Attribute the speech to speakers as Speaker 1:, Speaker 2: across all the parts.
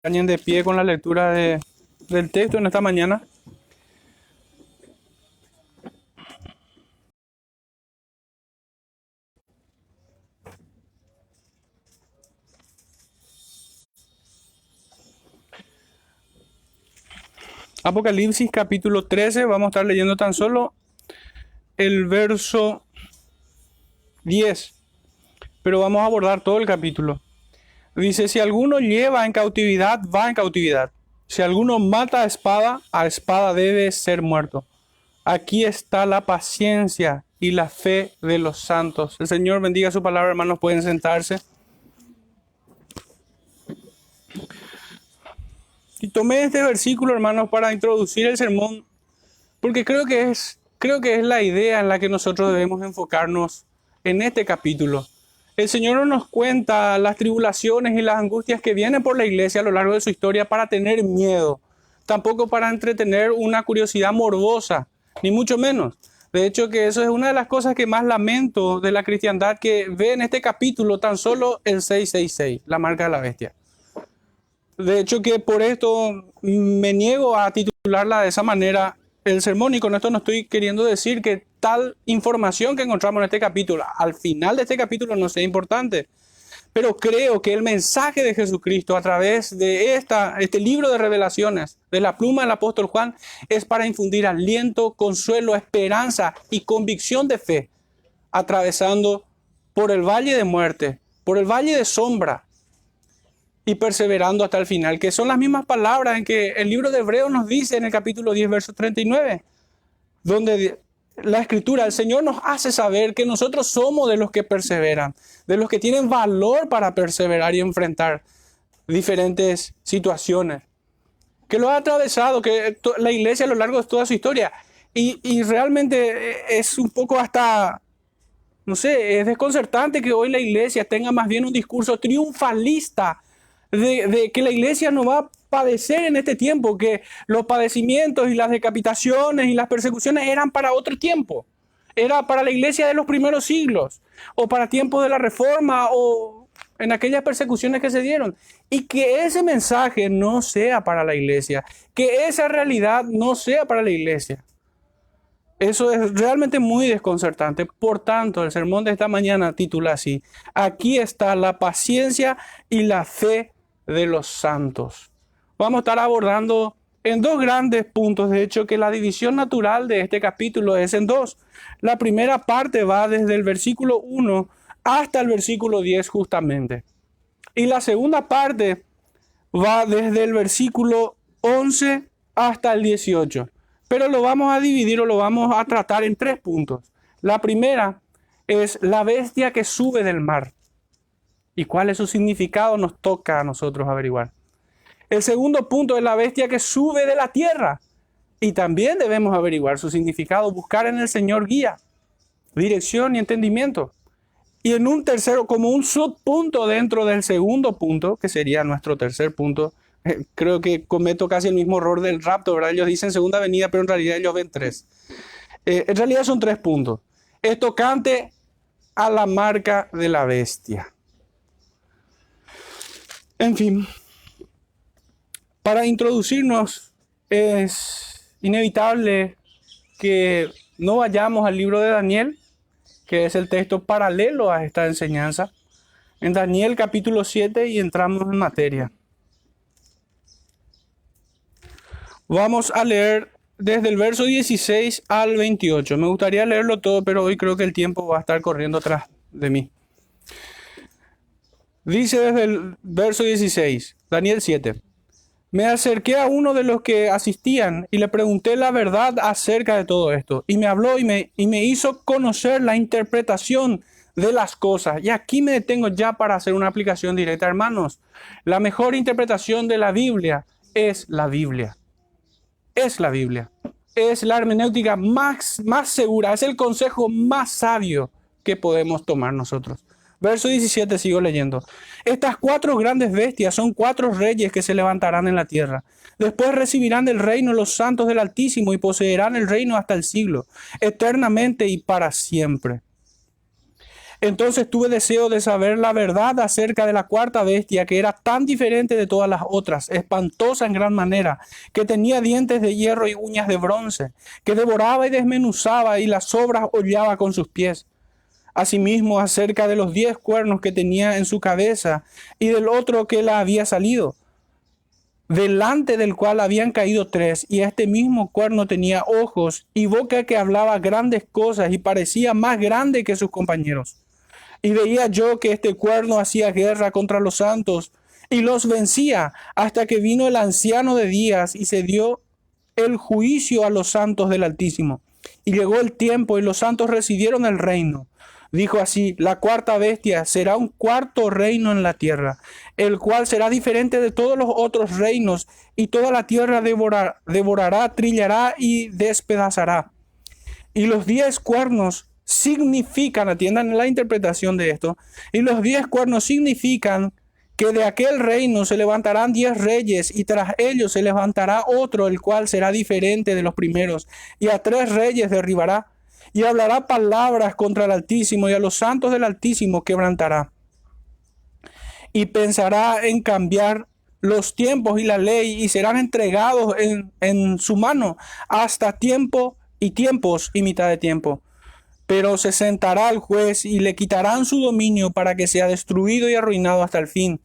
Speaker 1: Acompañen de pie con la lectura del texto en esta mañana. Apocalipsis capítulo 13, vamos a estar leyendo tan solo el verso 10, pero vamos a abordar todo el capítulo. Dice, si alguno lleva en cautividad, va en cautividad. Si alguno mata a espada debe ser muerto. Aquí está la paciencia y la fe de los santos. El Señor bendiga su palabra, hermanos, pueden sentarse. Y tomé este versículo, hermanos, para introducir el sermón, porque creo que es la idea en la que nosotros debemos enfocarnos en este capítulo. El Señor no nos cuenta las tribulaciones y las angustias que vienen por la iglesia a lo largo de su historia para tener miedo, tampoco para entretener una curiosidad morbosa, ni mucho menos. De hecho, que eso es una de las cosas que más lamento de la cristiandad, que ve en este capítulo tan solo el 666, la marca de la bestia. De hecho, que por esto me niego a titularla de esa manera el sermón, y con esto no estoy queriendo decir que tal información que encontramos en este capítulo, al final de este capítulo, no sea importante. Pero creo que el mensaje de Jesucristo a través de este libro de revelaciones, de la pluma del apóstol Juan, es para infundir aliento, consuelo, esperanza y convicción de fe, atravesando por el valle de muerte, por el valle de sombra, y perseverando hasta el final, que son las mismas palabras en que el libro de Hebreos nos dice en el capítulo 10, verso 39, donde la escritura, el Señor nos hace saber que nosotros somos de los que perseveran, de los que tienen valor para perseverar y enfrentar diferentes situaciones, que lo ha atravesado, que la iglesia a lo largo de toda su historia, y realmente es un poco hasta, no sé, es desconcertante que hoy la iglesia tenga más bien un discurso triunfalista de que la iglesia no va a padecer en este tiempo, que los padecimientos y las decapitaciones y las persecuciones eran para otro tiempo, era para la iglesia de los primeros siglos, o para tiempos de la Reforma, o en aquellas persecuciones que se dieron, y que ese mensaje no sea para la iglesia, que esa realidad no sea para la iglesia. Eso es realmente muy desconcertante. Por tanto, el sermón de esta mañana titula así: aquí está la paciencia y la fe de los santos. Vamos a estar abordando en dos grandes puntos. De hecho, que la división natural de este capítulo es en dos. La primera parte va desde el versículo 1 hasta el versículo 10 justamente. Y la segunda parte va desde el versículo 11 hasta el 18. Pero lo vamos a dividir, o lo vamos a tratar en tres puntos. La primera es la bestia que sube del mar. ¿Y cuál es su significado? Nos toca a nosotros averiguar. El segundo punto es la bestia que sube de la tierra. Y también debemos averiguar su significado, buscar en el Señor guía, dirección y entendimiento. Y en un tercero, como un subpunto dentro del segundo punto, que sería nuestro tercer punto, creo que cometo casi el mismo error del rapto, ¿verdad? Ellos dicen segunda venida, pero en realidad ellos ven tres. En realidad son tres puntos. Es tocante a la marca de la bestia. En fin, para introducirnos es inevitable que no vayamos al libro de Daniel, que es el texto paralelo a esta enseñanza, en Daniel capítulo 7, y entramos en materia. Vamos a leer desde el verso 16 al 28. Me gustaría leerlo todo, pero hoy creo que el tiempo va a estar corriendo atrás de mí. Dice desde el verso 16, Daniel 7. Me acerqué a uno de los que asistían y le pregunté la verdad acerca de todo esto. Y me habló y me hizo conocer la interpretación de las cosas. Y aquí me detengo ya para hacer una aplicación directa, hermanos. La mejor interpretación de la Biblia es la Biblia. Es la Biblia. Es la hermenéutica más segura. Es el consejo más sabio que podemos tomar nosotros. Verso 17, sigo leyendo. Estas cuatro grandes bestias son cuatro reyes que se levantarán en la tierra. Después recibirán del reino los santos del Altísimo y poseerán el reino hasta el siglo, eternamente y para siempre. Entonces tuve deseo de saber la verdad acerca de la cuarta bestia, que era tan diferente de todas las otras, espantosa en gran manera, que tenía dientes de hierro y uñas de bronce, que devoraba y desmenuzaba y las sobras hollaba con sus pies. Asimismo, acerca de los 10 cuernos que tenía en su cabeza y del otro que la había salido, delante del cual habían caído 3, y este mismo cuerno tenía ojos y boca que hablaba grandes cosas y parecía más grande que sus compañeros. Y veía yo que este cuerno hacía guerra contra los santos y los vencía hasta que vino el anciano de días y se dio el juicio a los santos del Altísimo. Y llegó el tiempo y los santos recibieron el reino. Dijo así: la cuarta bestia será un cuarto reino en la tierra, el cual será diferente de todos los otros reinos, y toda la tierra devorará, trillará y despedazará. Y los 10 cuernos significan, atiendan la interpretación de esto, y los 10 cuernos significan que de aquel reino se levantarán 10 reyes, y tras ellos se levantará otro, el cual será diferente de los primeros, y a 3 reyes derribará, y hablará palabras contra el Altísimo, y a los santos del Altísimo quebrantará. Y pensará en cambiar los tiempos y la ley, y serán entregados en su mano hasta tiempo y tiempos y mitad de tiempo. Pero se sentará el juez y le quitarán su dominio para que sea destruido y arruinado hasta el fin.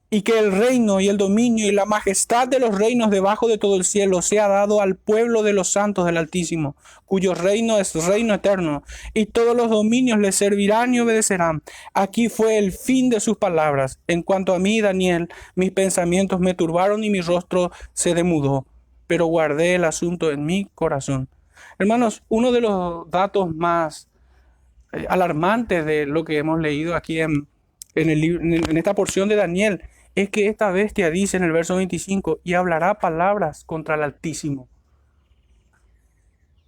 Speaker 1: Y que el reino y el dominio y la majestad de los reinos debajo de todo el cielo sea dado al pueblo de los santos del Altísimo, cuyo reino es reino eterno, y todos los dominios le servirán y obedecerán. Aquí fue el fin de sus palabras. En cuanto a mí, Daniel, mis pensamientos me turbaron y mi rostro se demudó, pero guardé el asunto en mi corazón. Hermanos, uno de los datos más alarmantes de lo que hemos leído aquí en esta porción de Daniel es que esta bestia dice en el verso 25: y hablará palabras contra el Altísimo,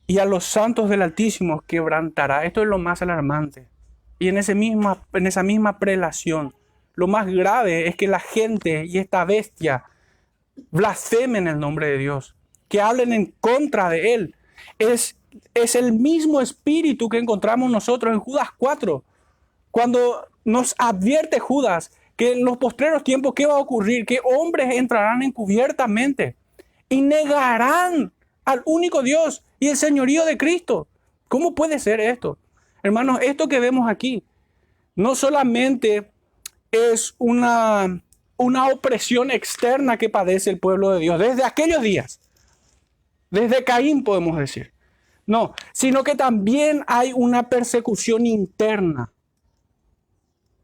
Speaker 1: y a los santos del Altísimo quebrantará. Esto es lo más alarmante. Y en esa misma prelación, lo más grave es que la gente y esta bestia blasfemen el nombre de Dios, que hablen en contra de Él. Es el mismo espíritu que encontramos nosotros en Judas 4, cuando nos advierte Judas que en los postreros tiempos, ¿qué va a ocurrir? Que hombres entrarán encubiertamente y negarán al único Dios y el señorío de Cristo. ¿Cómo puede ser esto? Hermanos, esto que vemos aquí no solamente es una opresión externa que padece el pueblo de Dios desde aquellos días, desde Caín podemos decir, no, sino que también hay una persecución interna.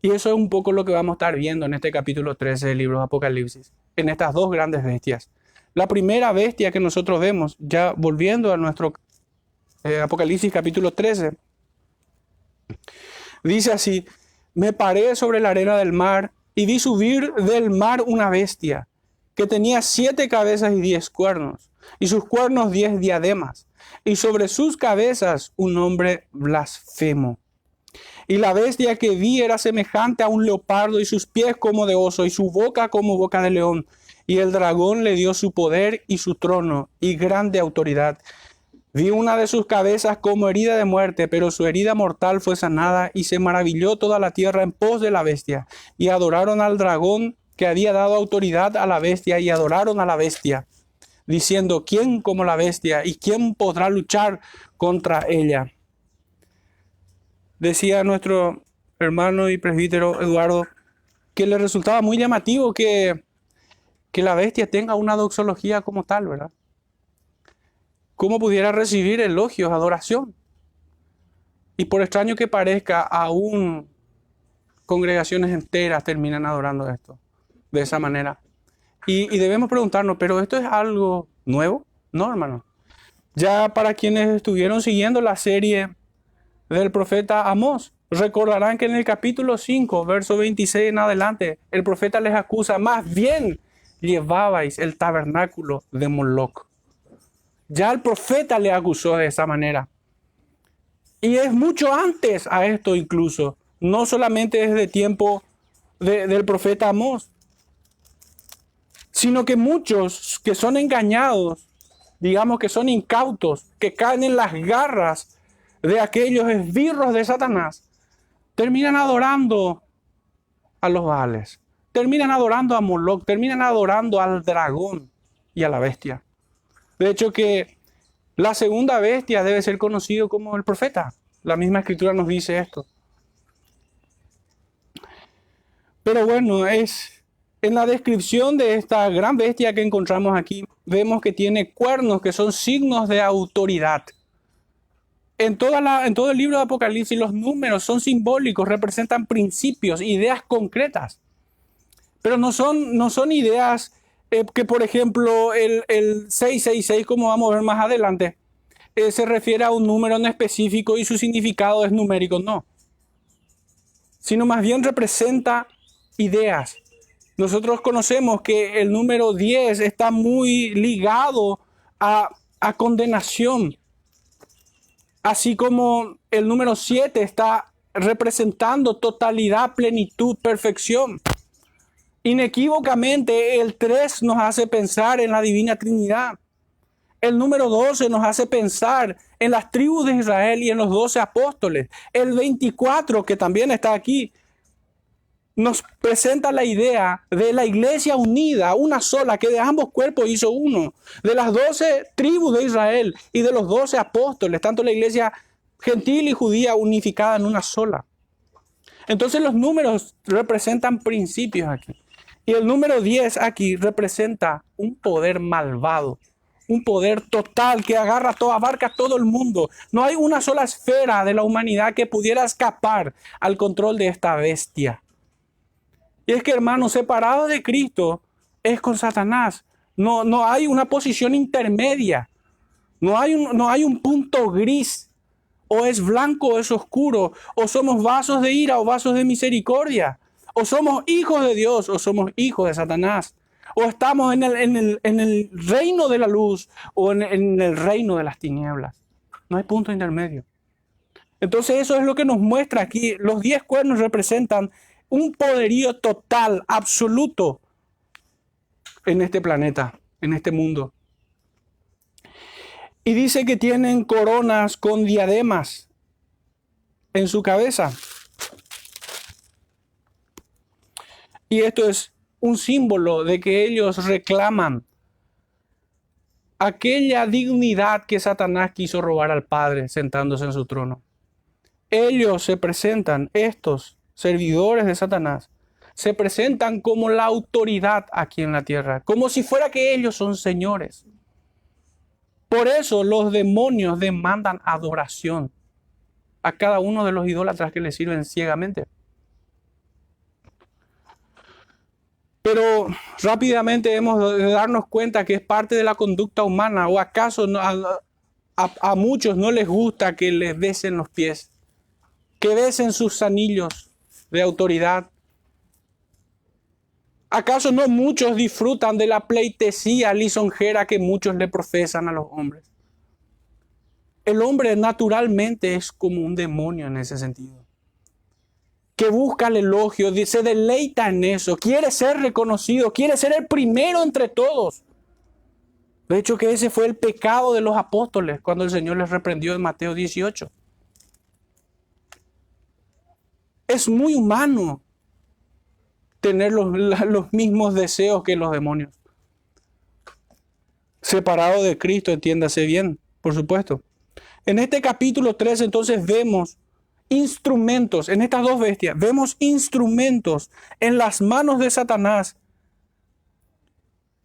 Speaker 1: Y eso es un poco lo que vamos a estar viendo en este capítulo 13 del libro de Apocalipsis, en estas 2 grandes bestias. La primera bestia que nosotros vemos, ya volviendo a nuestro Apocalipsis capítulo 13, dice así: me paré sobre la arena del mar y vi subir del mar una bestia que tenía 7 cabezas y 10 cuernos, y sus cuernos 10 diademas, y sobre sus cabezas un nombre blasfemo. Y la bestia que vi era semejante a un leopardo, y sus pies como de oso, y su boca como boca de león. Y el dragón le dio su poder y su trono y grande autoridad. Vi una de sus cabezas como herida de muerte, pero su herida mortal fue sanada, y se maravilló toda la tierra en pos de la bestia. Y adoraron al dragón que había dado autoridad a la bestia, y adoraron a la bestia, diciendo: ¿quién como la bestia? ¿Y quién podrá luchar contra ella? Decía nuestro hermano y presbítero Eduardo que le resultaba muy llamativo que la bestia tenga una doxología como tal, ¿verdad? ¿Cómo pudiera recibir elogios, adoración? Y por extraño que parezca, aún congregaciones enteras terminan adorando esto de esa manera. Y debemos preguntarnos, ¿pero esto es algo nuevo? No, hermano. Ya para quienes estuvieron siguiendo la serie del profeta Amós, recordarán que en el capítulo 5, verso 26 en adelante, el profeta les acusa: más bien llevabais el tabernáculo de Moloc. Ya el profeta le acusó de esa manera. Y es mucho antes a esto incluso, no solamente desde el tiempo del profeta Amós, sino que muchos que son engañados, digamos que son incautos, que caen en las garras de aquellos esbirros de Satanás, terminan adorando a los Baales, terminan adorando a Moloch, terminan adorando al dragón y a la bestia. De hecho que la segunda bestia debe ser conocido como el profeta. La misma escritura nos dice esto. Pero bueno, en la descripción de esta gran bestia que encontramos aquí, vemos que tiene cuernos que son signos de autoridad. En todo el libro de Apocalipsis los números son simbólicos, representan principios, ideas concretas. Pero no son ideas que, por ejemplo, el 666, como vamos a ver más adelante, se refiere a un número en específico y su significado es numérico, no. Sino más bien representa ideas. Nosotros conocemos que el número 10 está muy ligado a condenación. Así como el número 7 está representando totalidad, plenitud, perfección. Inequívocamente el 3 nos hace pensar en la Divina Trinidad. El número 12 nos hace pensar en las tribus de Israel y en los 12 apóstoles. El 24, que también está aquí, nos presenta la idea de la iglesia unida, una sola, que de ambos cuerpos hizo uno. De las 12 tribus de Israel y de los 12 apóstoles, tanto la iglesia gentil y judía unificada en una sola. Entonces los números representan principios aquí. Y el número 10 aquí representa un poder malvado, un poder total que agarra todo, abarca todo el mundo. No hay una sola esfera de la humanidad que pudiera escapar al control de esta bestia. Y es que, hermanos, separado de Cristo es con Satanás. No hay una posición intermedia. No hay un punto gris. O es blanco o es oscuro. O somos vasos de ira o vasos de misericordia. O somos hijos de Dios o somos hijos de Satanás. O estamos en el reino de la luz o en el reino de las tinieblas. No hay punto intermedio. Entonces eso es lo que nos muestra aquí. Los 10 cuernos representan un poderío total, absoluto en este planeta, en este mundo. Y dice que tienen coronas con diademas en su cabeza. Y esto es un símbolo de que ellos reclaman aquella dignidad que Satanás quiso robar al Padre sentándose en su trono. Ellos se presentan, estos servidores de Satanás, se presentan como la autoridad aquí en la tierra, como si fuera que ellos son señores. Por eso los demonios demandan adoración a cada uno de los idólatras que les sirven ciegamente. Pero rápidamente hemos de darnos cuenta que es parte de la conducta humana, o acaso a muchos no les gusta que les besen los pies, que besen sus anillos de autoridad. ¿Acaso no muchos disfrutan de la pleitesía lisonjera que muchos le profesan a los hombres? El hombre naturalmente es como un demonio en ese sentido, que busca el elogio, se deleita en eso, quiere ser reconocido, quiere ser el primero entre todos. De hecho que ese fue el pecado de los apóstoles cuando el Señor les reprendió en Mateo 18. Es muy humano tener los mismos deseos que los demonios. Separado de Cristo, entiéndase bien, por supuesto. En este capítulo 3 entonces vemos instrumentos, en estas dos bestias, vemos instrumentos en las manos de Satanás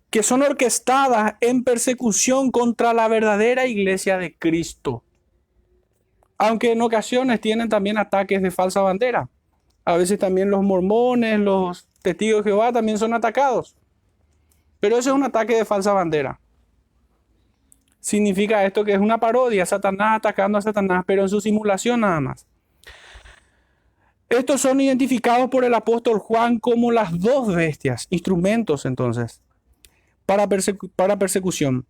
Speaker 1: que son orquestadas en persecución contra la verdadera iglesia de Cristo. Aunque en ocasiones tienen también ataques de falsa bandera. A veces también los mormones, los testigos de Jehová también son atacados. Pero ese es un ataque de falsa bandera. Significa esto que es una parodia, Satanás atacando a Satanás, pero en su simulación nada más. Estos son identificados por el apóstol Juan como las dos bestias, instrumentos entonces, para persecución.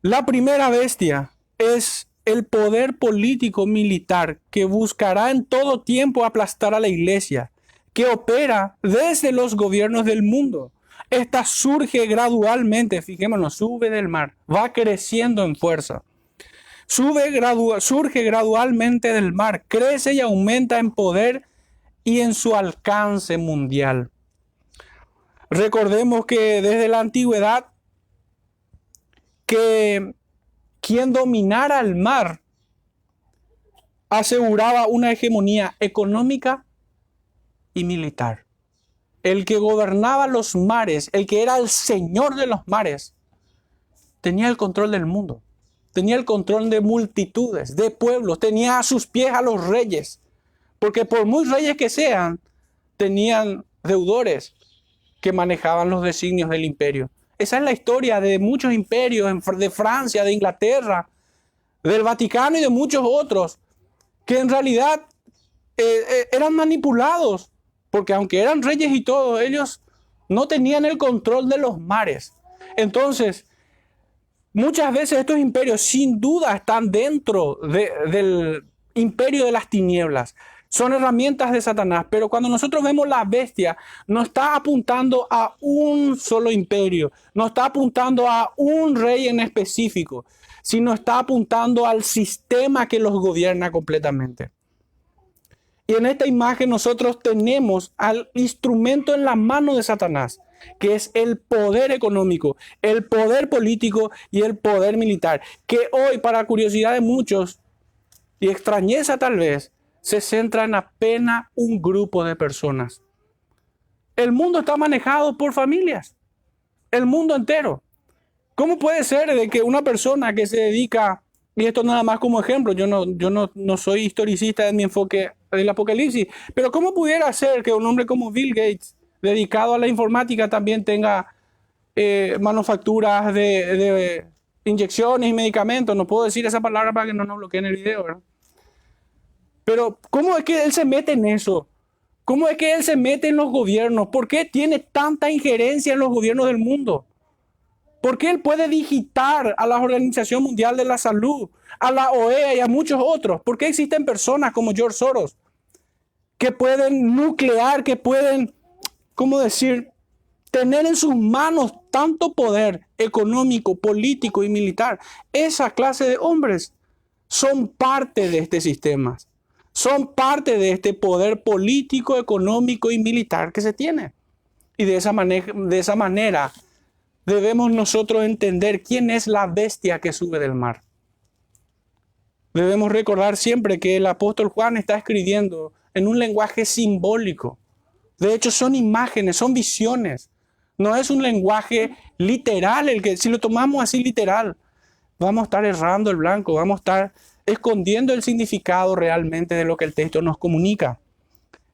Speaker 1: La primera bestia es el poder político militar que buscará en todo tiempo aplastar a la iglesia, que opera desde los gobiernos del mundo. Esta surge gradualmente, fijémonos, sube del mar, va creciendo en fuerza. surge gradualmente del mar, crece y aumenta en poder y en su alcance mundial. Recordemos que desde la antigüedad, que quien dominara el mar aseguraba una hegemonía económica y militar. El que gobernaba los mares, el que era el señor de los mares, tenía el control del mundo. Tenía el control de multitudes, de pueblos, tenía a sus pies a los reyes, porque por muy reyes que sean, tenían deudores que manejaban los designios del imperio. Esa es la historia de muchos imperios, de Francia, de Inglaterra, del Vaticano y de muchos otros, que en realidad eran manipulados, porque aunque eran reyes y todo, ellos no tenían el control de los mares. Entonces, muchas veces estos imperios sin duda están dentro del imperio de las tinieblas. Son herramientas de Satanás, pero cuando nosotros vemos la bestia, no está apuntando a un solo imperio, no está apuntando a un rey en específico, sino está apuntando al sistema que los gobierna completamente. Y en esta imagen nosotros tenemos al instrumento en la mano de Satanás, que es el poder económico, el poder político y el poder militar, que hoy, para curiosidad de muchos y extrañeza tal vez, se centra en apenas un grupo de personas. El mundo está manejado por familias, el mundo entero. ¿Cómo puede ser de que una persona que se dedica, y esto nada más como ejemplo, yo no soy historicista en mi enfoque del Apocalipsis, pero cómo pudiera ser que un hombre como Bill Gates, dedicado a la informática, también tenga manufacturas de inyecciones y medicamentos? No puedo decir esa palabra para que no nos bloqueen el video, ¿verdad? Pero ¿cómo es que él se mete en eso? ¿Cómo es que él se mete en los gobiernos? ¿Por qué tiene tanta injerencia en los gobiernos del mundo? ¿Por qué él puede digitar a la Organización Mundial de la Salud, a la OEA y a muchos otros? ¿Por qué existen personas como George Soros que pueden nuclear, que pueden, ¿cómo decir?, tener en sus manos tanto poder económico, político y militar? Esa clase de hombres son parte de este sistema. Son parte de este poder político, económico y militar que se tiene. Y de esa manera debemos nosotros entender quién es la bestia que sube del mar. Debemos recordar siempre que el apóstol Juan está escribiendo en un lenguaje simbólico. De hecho, son imágenes, son visiones. No es un lenguaje literal, el que si lo tomamos así literal, vamos a estar errando el blanco, vamos a estar escondiendo el significado realmente de lo que el texto nos comunica.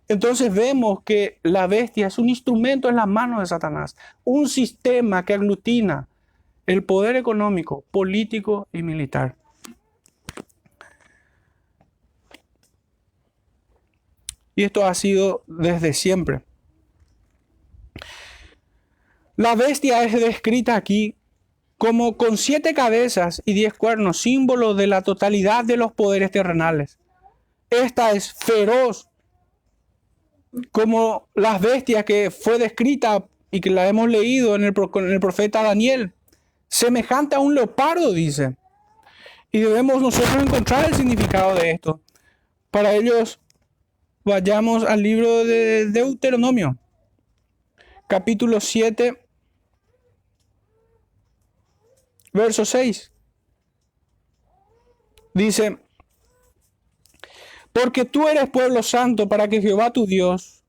Speaker 1: Entonces vemos que la bestia es un instrumento en las manos de Satanás, un sistema que aglutina el poder económico, político y militar. Y esto ha sido desde siempre. La bestia es descrita aquí como con 7 cabezas y 10 cuernos, símbolo de la totalidad de los poderes terrenales. Esta es feroz, como las bestias que fue descrita y que la hemos leído en el profeta Daniel, semejante a un leopardo, dice. Y debemos nosotros encontrar el significado de esto. Para ellos, vayamos al libro de Deuteronomio, capítulo 7, verso 6. Dice: porque tú eres pueblo santo para que Jehová tu Dios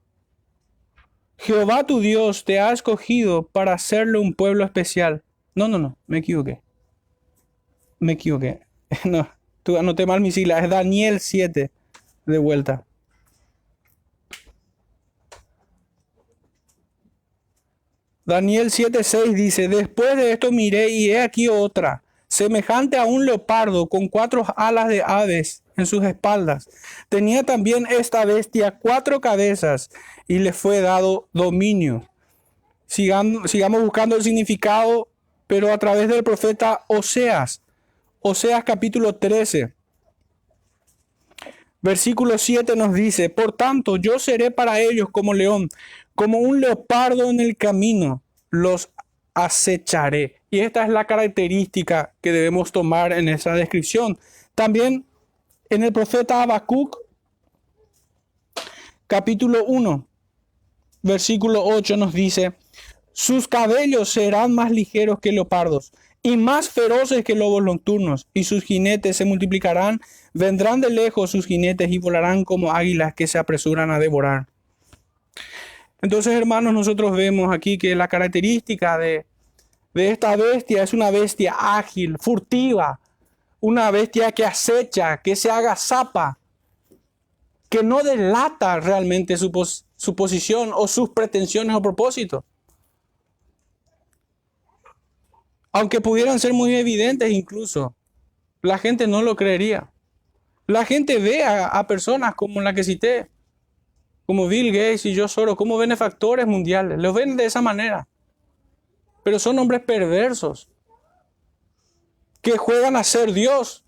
Speaker 1: te ha escogido para hacerle un pueblo especial. No, me equivoqué. No, tú anoté mal mi sigla, es Daniel 7, de vuelta. Daniel 7:6 dice: después de esto miré y he aquí otra, semejante a un leopardo, con 4 alas de aves en sus espaldas. Tenía también esta bestia 4 cabezas y le fue dado dominio. Sigamos buscando el significado, pero a través del profeta Oseas. Oseas capítulo 13. Versículo 7 nos dice: por tanto, yo seré para ellos como león, como un leopardo en el camino, los acecharé. Y esta es la característica que debemos tomar en esa descripción. También en el profeta Habacuc, capítulo 1, versículo 8 nos dice: sus cabellos serán más ligeros que leopardos y más feroces que lobos nocturnos, y sus jinetes se multiplicarán, vendrán de lejos sus jinetes y volarán como águilas que se apresuran a devorar. Entonces, hermanos, nosotros vemos aquí que la característica de esta bestia es una bestia ágil, furtiva, una bestia que acecha, que se agazapa, que no delata realmente su posición o sus pretensiones o propósitos. Aunque pudieran ser muy evidentes incluso, la gente no lo creería. La gente ve a personas como la que cité, como Bill Gates y George Soros, como benefactores mundiales. Los ven de esa manera. Pero son hombres perversos que juegan a ser Dios,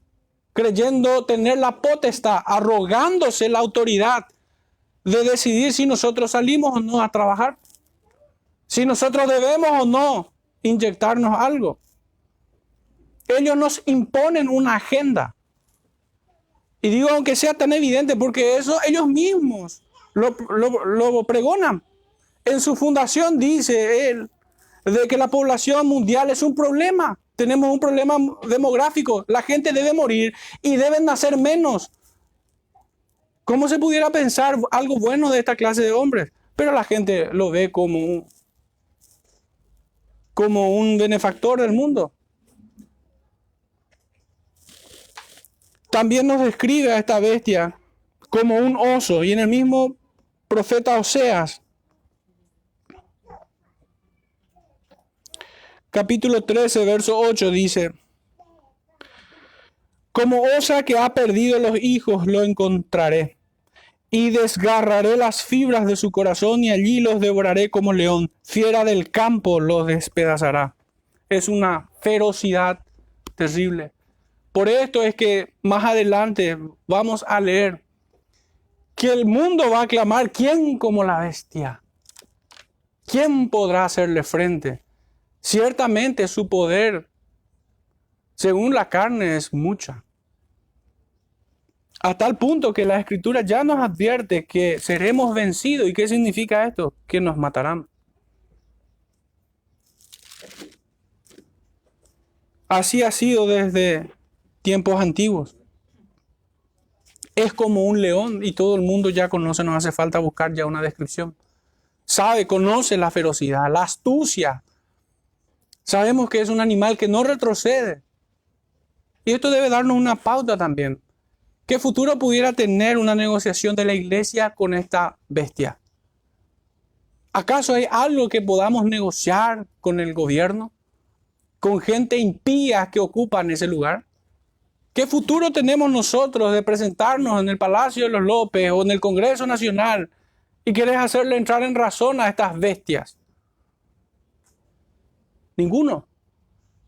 Speaker 1: creyendo tener la potestad, arrogándose la autoridad de decidir si nosotros salimos o no a trabajar, si nosotros debemos o no inyectarnos algo. Ellos nos imponen una agenda. Y digo, aunque sea tan evidente, porque eso ellos mismos lo pregonan. En su fundación dice él de que la población mundial es un problema. Tenemos un problema demográfico. La gente debe morir y deben nacer menos. ¿Cómo se pudiera pensar algo bueno de esta clase de hombres? Pero la gente lo ve como un benefactor del mundo. También nos describe a esta bestia como un oso. Y en el mismo profeta Oseas, capítulo 13, verso 8, dice: como osa que ha perdido los hijos lo encontraré, y desgarraré las fibras de su corazón, y allí los devoraré como león. Fiera del campo los despedazará. Es una ferocidad terrible. Por esto es que más adelante vamos a leer que el mundo va a clamar: ¿quién como la bestia? ¿Quién podrá hacerle frente? Ciertamente su poder, según la carne, es mucha. A tal punto que la Escritura ya nos advierte que seremos vencidos. ¿Y qué significa esto? Que nos matarán. Así ha sido desde tiempos antiguos. Es como un león y todo el mundo ya conoce, no hace falta buscar ya una descripción. Conoce la ferocidad, la astucia. Sabemos que es un animal que no retrocede. Y esto debe darnos una pauta también. ¿Qué futuro pudiera tener una negociación de la iglesia con esta bestia? ¿Acaso hay algo que podamos negociar con el gobierno? ¿Con gente impía que ocupan ese lugar? ¿Qué futuro tenemos nosotros de presentarnos en el Palacio de los López o en el Congreso Nacional y querés hacerle entrar en razón a estas bestias? Ninguno.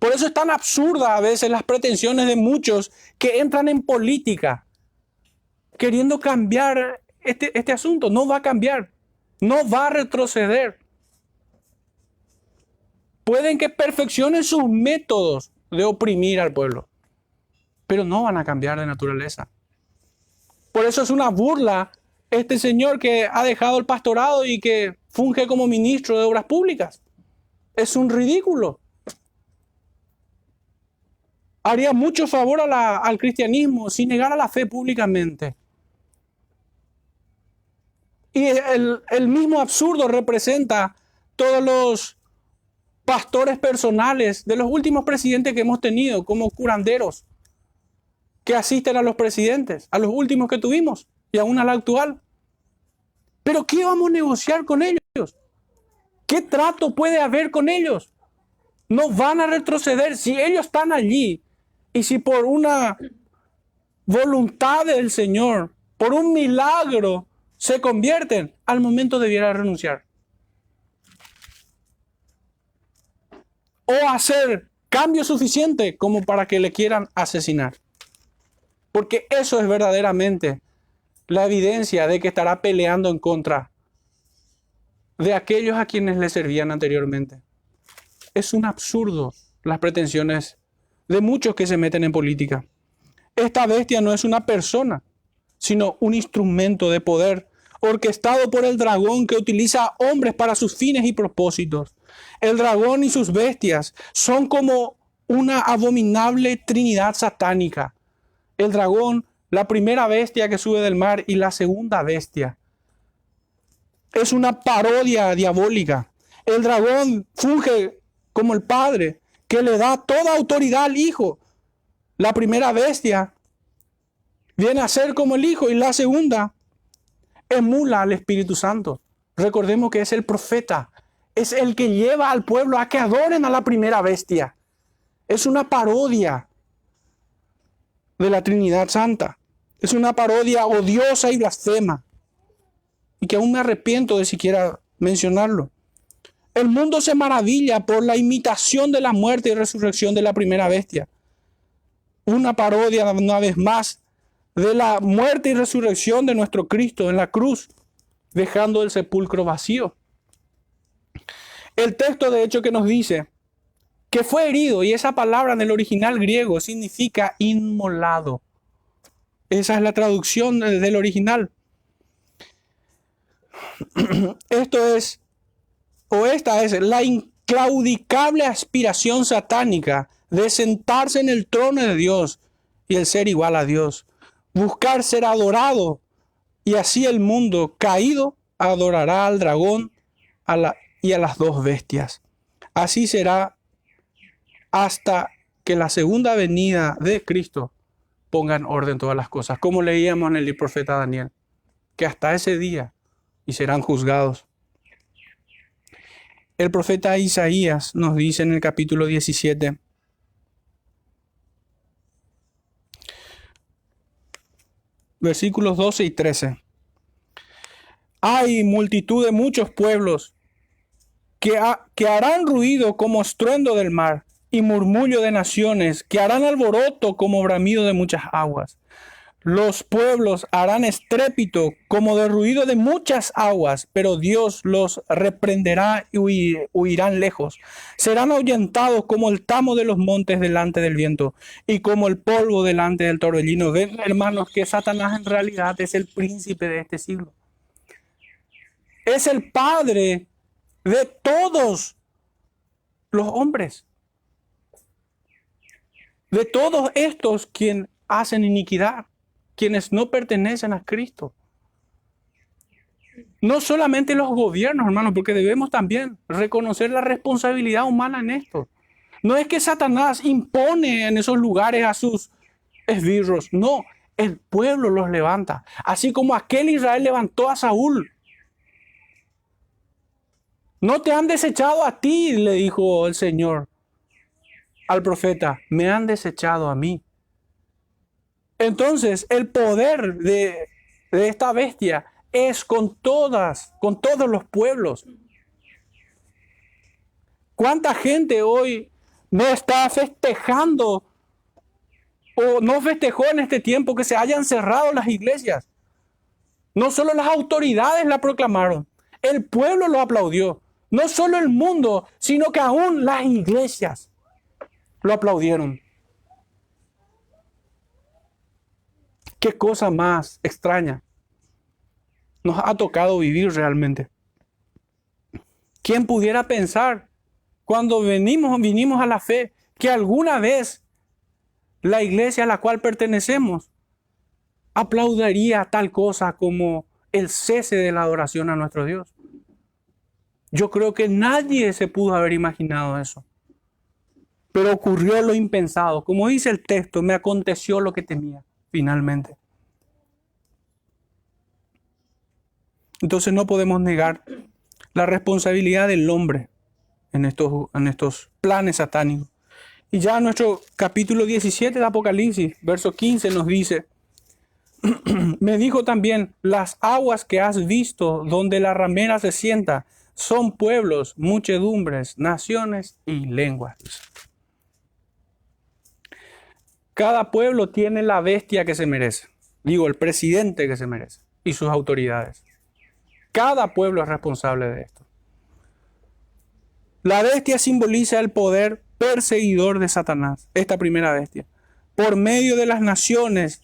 Speaker 1: Por eso es tan absurda a veces las pretensiones de muchos que entran en política queriendo cambiar este asunto. No va a cambiar. No va a retroceder. Pueden que perfeccionen sus métodos de oprimir al pueblo, pero no van a cambiar de naturaleza. Por eso es una burla este señor que ha dejado el pastorado y que funge como ministro de Obras Públicas. Es un ridículo. Haría mucho favor al cristianismo si negara la fe públicamente. Y el mismo absurdo representa todos los pastores personales de los últimos presidentes que hemos tenido, como curanderos, que asisten a los presidentes, a los últimos que tuvimos y aún al actual. ¿Pero qué vamos a negociar con ellos? ¿Qué trato puede haber con ellos? No van a retroceder. Si ellos están allí y si por una voluntad del Señor, por un milagro, se convierten, al momento debiera renunciar. O hacer cambio suficiente como para que le quieran asesinar. Porque eso es verdaderamente la evidencia de que estará peleando en contra de aquellos a quienes le servían anteriormente. es un absurdo las pretensiones de muchos que se meten en política. Esta bestia no es una persona, sino un instrumento de poder orquestado por el dragón que utiliza a hombres para sus fines y propósitos. El dragón y sus bestias son como una abominable trinidad satánica. El dragón, la primera bestia que sube del mar, y la segunda bestia. Es una parodia diabólica. El dragón funge como el padre que le da toda autoridad al hijo. La primera bestia viene a ser como el hijo, y la segunda emula al Espíritu Santo. Recordemos que es el profeta, es el que lleva al pueblo a que adoren a la primera bestia. Es una parodia de la Trinidad Santa. Es una parodia odiosa y blasfema, y que aún me arrepiento de siquiera mencionarlo. El mundo se maravilla por la imitación de la muerte y resurrección de la primera bestia. Una parodia, una vez más, de la muerte y resurrección de nuestro Cristo en la cruz, dejando el sepulcro vacío. El texto, de hecho, que nos dice que fue herido, y esa palabra en el original griego significa inmolado. Esa es la traducción del original. Esta es la inclaudicable aspiración satánica de sentarse en el trono de Dios y el ser igual a Dios. Buscar ser adorado, y así el mundo caído adorará al dragón y a las dos bestias. Así será hasta que la segunda venida de Cristo ponga en orden todas las cosas, como leíamos en el profeta Daniel, que hasta ese día y serán juzgados. El profeta Isaías nos dice en el capítulo 17, versículos 12 y 13. Hay multitud de muchos pueblos que harán ruido como estruendo del mar, y murmullo de naciones, que harán alboroto como bramido de muchas aguas. Los pueblos harán estrépito como de ruido de muchas aguas, pero Dios los reprenderá y huirán lejos. Serán ahuyentados como el tamo de los montes delante del viento, y como el polvo delante del torbellino. Ven, hermanos, que Satanás en realidad es el príncipe de este siglo. Es el padre de todos los hombres. De todos estos quienes hacen iniquidad, quienes no pertenecen a Cristo. No solamente los gobiernos, hermanos, porque debemos también reconocer la responsabilidad humana en esto. No es que Satanás impone en esos lugares a sus esbirros, no, el pueblo los levanta. Así como aquel Israel levantó a Saúl. No te han desechado a ti, le dijo el Señor al profeta, me han desechado a mí. Entonces, el poder de esta bestia es con todos los pueblos. ¿Cuánta gente hoy no está festejando o no festejó en este tiempo que se hayan cerrado las iglesias? No solo las autoridades la proclamaron, el pueblo lo aplaudió. No solo el mundo, sino que aún las iglesias lo aplaudieron. Qué cosa más extraña nos ha tocado vivir realmente. ¿Quién pudiera pensar cuando vinimos a la fe que alguna vez la iglesia a la cual pertenecemos aplaudiría tal cosa como el cese de la adoración a nuestro Dios? Yo creo que nadie se pudo haber imaginado eso. Pero ocurrió lo impensado. Como dice el texto, me aconteció lo que temía, finalmente. Entonces no podemos negar la responsabilidad del hombre en estos planes satánicos. Y ya en nuestro capítulo 17 de Apocalipsis, verso 15, nos dice, me dijo también, las aguas que has visto donde la ramera se sienta son pueblos, muchedumbres, naciones y lenguas. Cada pueblo tiene la bestia que se merece. Digo, el presidente que se merece y sus autoridades. Cada pueblo es responsable de esto. La bestia simboliza el poder perseguidor de Satanás, esta primera bestia, por medio de las naciones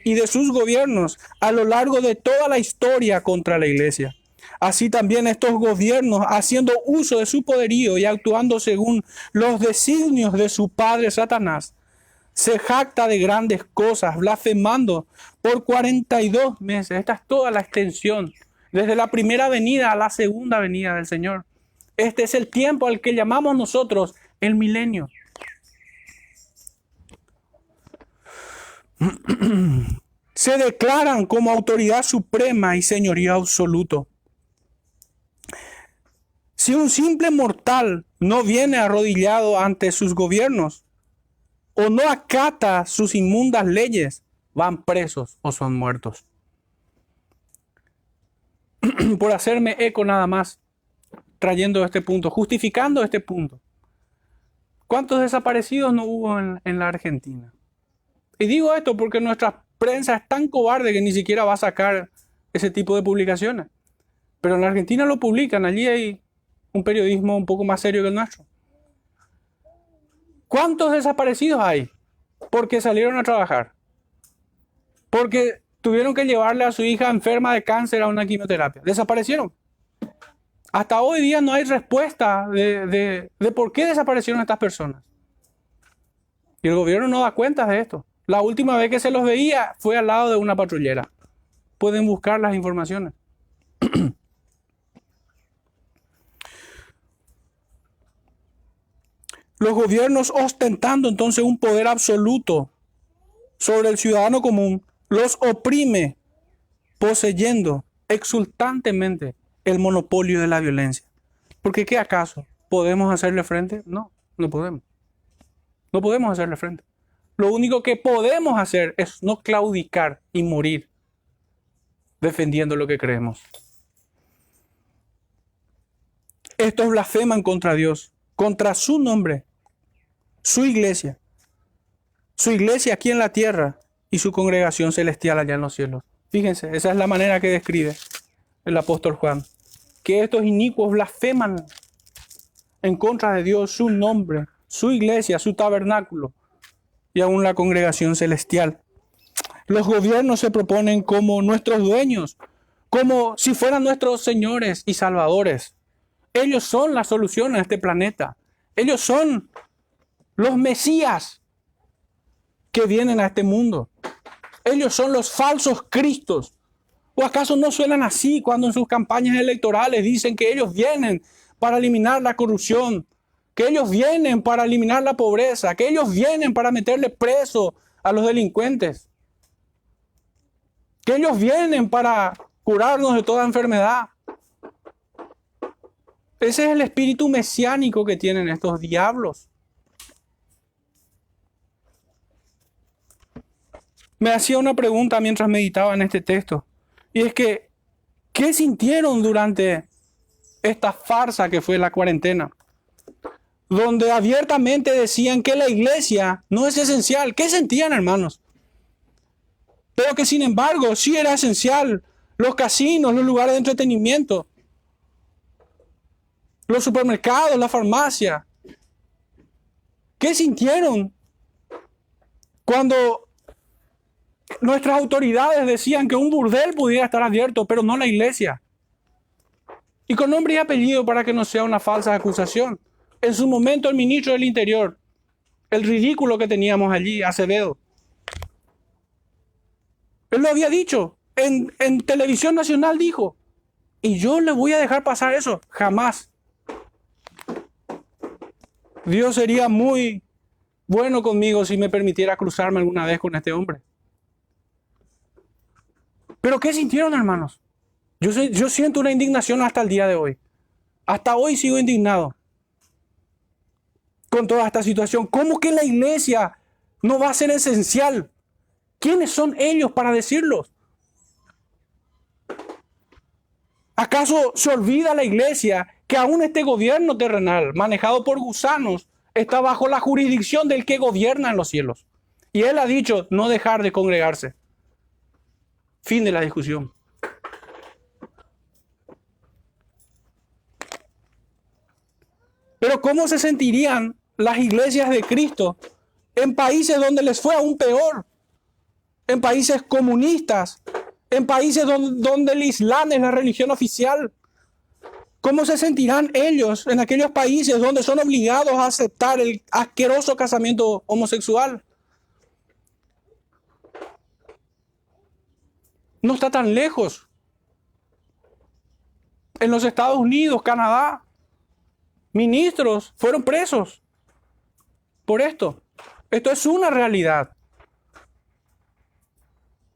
Speaker 1: y de sus gobiernos a lo largo de toda la historia contra la iglesia. Así también estos gobiernos, haciendo uso de su poderío y actuando según los designios de su padre Satanás, se jacta de grandes cosas, blasfemando por 42 meses. Esta es toda la extensión, desde la primera venida a la segunda venida del Señor. Este es el tiempo al que llamamos nosotros el milenio. Se declaran como autoridad suprema y señorío absoluto. Si un simple mortal no viene arrodillado ante sus gobiernos o no acata sus inmundas leyes, van presos o son muertos. Por hacerme eco nada más, trayendo este punto, justificando este punto. ¿Cuántos desaparecidos no hubo en la Argentina? Y digo esto porque nuestra prensa es tan cobarde que ni siquiera va a sacar ese tipo de publicaciones. Pero en la Argentina lo publican, allí hay un periodismo un poco más serio que el nuestro. ¿Cuántos desaparecidos hay? Porque salieron a trabajar. Porque tuvieron que llevarle a su hija enferma de cáncer a una quimioterapia. Desaparecieron. Hasta hoy día no hay respuesta de por qué desaparecieron estas personas. Y el gobierno no da cuenta de esto. La última vez que se los veía fue al lado de una patrullera. Pueden buscar las informaciones. Los gobiernos, ostentando entonces un poder absoluto sobre el ciudadano común, los oprime, poseyendo exultantemente el monopolio de la violencia. Porque ¿qué acaso? ¿Podemos hacerle frente? No, no podemos. No podemos hacerle frente. Lo único que podemos hacer es no claudicar y morir defendiendo lo que creemos. Estos blasfeman contra Dios, contra su nombre, su iglesia aquí en la tierra y su congregación celestial allá en los cielos. Fíjense, esa es la manera que describe el apóstol Juan, que estos inicuos blasfeman en contra de Dios, su nombre, su iglesia, su tabernáculo y aún la congregación celestial. Los gobiernos se proponen como nuestros dueños, como si fueran nuestros señores y salvadores. Ellos son la solución a este planeta. Ellos son los mesías que vienen a este mundo. Ellos son los falsos cristos. ¿O acaso no suenan así cuando en sus campañas electorales dicen que ellos vienen para eliminar la corrupción, que ellos vienen para eliminar la pobreza, que ellos vienen para meterle preso a los delincuentes, que ellos vienen para curarnos de toda enfermedad? Ese es el espíritu mesiánico que tienen estos diablos. Me hacía una pregunta mientras meditaba en este texto. Y es que, ¿qué sintieron durante esta farsa que fue la cuarentena? Donde abiertamente decían que la iglesia no es esencial. ¿Qué sentían, hermanos? Pero que sin embargo sí era esencial. Los casinos, los lugares de entretenimiento, los supermercados, la farmacia. ¿Qué sintieron cuando nuestras autoridades decían que un burdel pudiera estar abierto, pero no la iglesia? Y con nombre y apellido para que no sea una falsa acusación. En su momento el ministro del Interior, el ridículo que teníamos allí, Acevedo, él lo había dicho, en televisión nacional dijo, y yo le voy a dejar pasar eso, jamás. Dios sería muy bueno conmigo si me permitiera cruzarme alguna vez con este hombre. ¿Pero qué sintieron, hermanos? Yo siento una indignación hasta el día de hoy. Hasta hoy sigo indignado con toda esta situación. ¿Cómo que la iglesia no va a ser esencial? ¿Quiénes son ellos para decirlo? ¿Acaso se olvida la iglesia que aún este gobierno terrenal, manejado por gusanos, está bajo la jurisdicción del que gobierna en los cielos? Y él ha dicho no dejar de congregarse. Fin de la discusión. Pero ¿cómo se sentirían las iglesias de Cristo en países donde les fue aún peor? En países comunistas, en países donde el Islam es la religión oficial. ¿Cómo se sentirán ellos en aquellos países donde son obligados a aceptar el asqueroso casamiento homosexual? No está tan lejos. En los Estados Unidos, Canadá, ministros fueron presos por esto. Esto es una realidad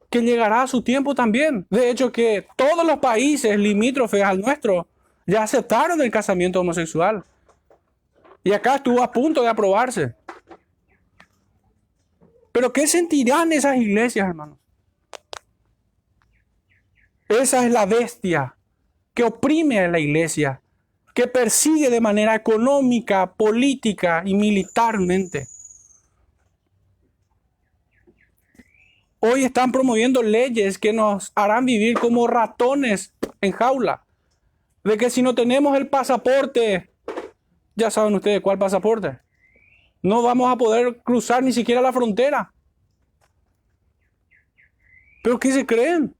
Speaker 1: que llegará a su tiempo también. De hecho, que todos los países limítrofes al nuestro ya aceptaron el casamiento homosexual. Y acá estuvo a punto de aprobarse. Pero ¿qué sentirán esas iglesias, hermanos? Esa es la bestia que oprime a la iglesia, que persigue de manera económica, política y militarmente. Hoy están promoviendo leyes que nos harán vivir como ratones en jaula. De que si no tenemos el pasaporte, ya saben ustedes cuál pasaporte, no vamos a poder cruzar ni siquiera la frontera. ¿Pero qué se creen?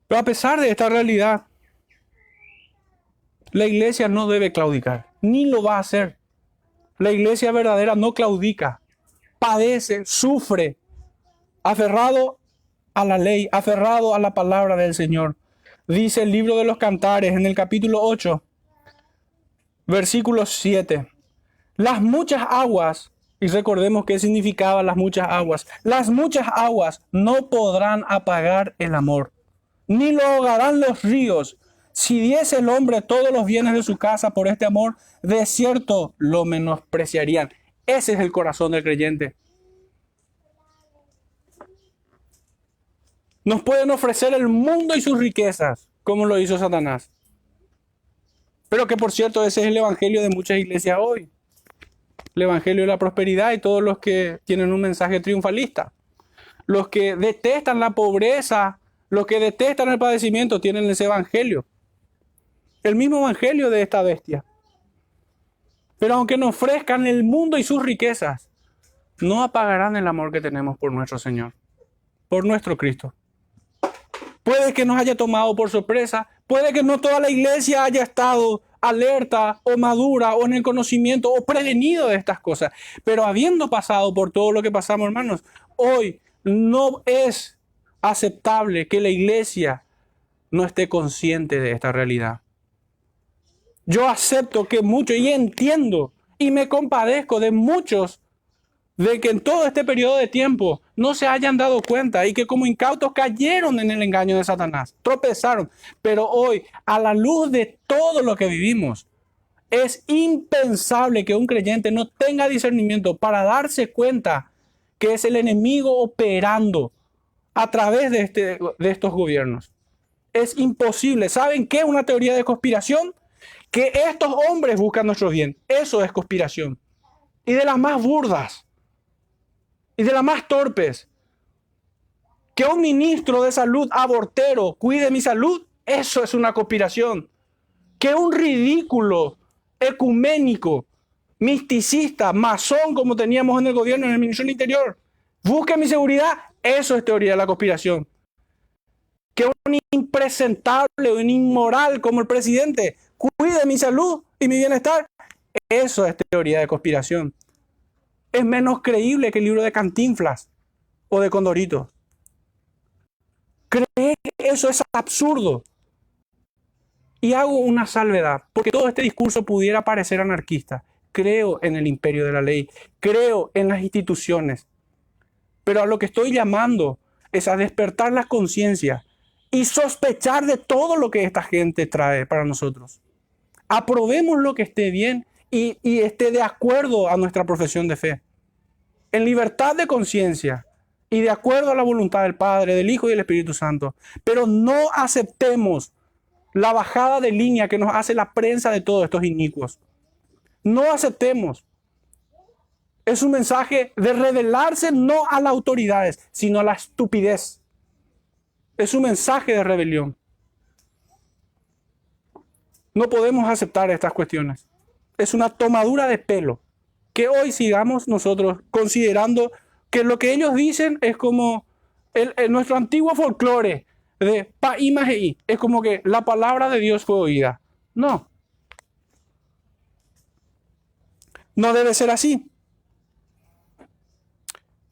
Speaker 1: Pero a pesar de esta realidad, la iglesia no debe claudicar, ni lo va a hacer. La iglesia verdadera no claudica, padece, sufre, aferrado a la ley, aferrado a la palabra del Señor. Dice el libro de los Cantares en el capítulo 8, versículo 7. Las muchas aguas, y recordemos qué significaba las muchas aguas no podrán apagar el amor, ni lo ahogarán los ríos. Si diese el hombre todos los bienes de su casa por este amor, de cierto lo menospreciarían. Ese es el corazón del creyente. Nos pueden ofrecer el mundo y sus riquezas, como lo hizo Satanás. Pero que por cierto, ese es el evangelio de muchas iglesias hoy. El evangelio de la prosperidad y todos los que tienen un mensaje triunfalista. Los que detestan la pobreza, los que detestan el padecimiento, tienen ese evangelio. El mismo evangelio de esta bestia. Pero aunque nos ofrezcan el mundo y sus riquezas, no apagarán el amor que tenemos por nuestro Señor, por nuestro Cristo. Puede que nos haya tomado por sorpresa, puede que no toda la iglesia haya estado alerta o madura o en el conocimiento o prevenido de estas cosas. Pero habiendo pasado por todo lo que pasamos, hermanos, hoy no es aceptable que la iglesia no esté consciente de esta realidad. Yo acepto que muchos, y entiendo, y me compadezco de muchos, de que en todo este periodo de tiempo no se hayan dado cuenta y que como incautos cayeron en el engaño de Satanás, tropezaron. Pero hoy, a la luz de todo lo que vivimos, es impensable que un creyente no tenga discernimiento para darse cuenta que es el enemigo operando a través de estos gobiernos. Es imposible. ¿Saben qué es una teoría de conspiración? Que estos hombres buscan nuestro bien. Eso es conspiración. Y de las más burdas. Y de las más torpes. Que un ministro de salud abortero cuide mi salud. Eso es una conspiración. Que un ridículo ecuménico, misticista, masón como teníamos en el gobierno, en el Ministerio del Interior, busque mi seguridad. Eso es teoría de la conspiración. Que un impresentable o un inmoral como el presidente cuide mi salud y mi bienestar. Eso es teoría de conspiración. Es menos creíble que el libro de Cantinflas o de Condorito. Creer que eso es absurdo. Y hago una salvedad, porque todo este discurso pudiera parecer anarquista. Creo en el imperio de la ley, creo en las instituciones. Pero a lo que estoy llamando es a despertar las conciencias y sospechar de todo lo que esta gente trae para nosotros. Aprobemos lo que esté bien y esté de acuerdo a nuestra profesión de fe. En libertad de conciencia y de acuerdo a la voluntad del Padre, del Hijo y del Espíritu Santo. Pero no aceptemos la bajada de línea que nos hace la prensa de todos estos inicuos. No aceptemos. Es un mensaje de rebelarse no a las autoridades, sino a la estupidez. Es un mensaje de rebelión. No podemos aceptar estas cuestiones. Es una tomadura de pelo que hoy sigamos nosotros considerando que lo que ellos dicen es como nuestro antiguo folclore de pa y majeí. Es como que la palabra de Dios fue oída. No. No debe ser así.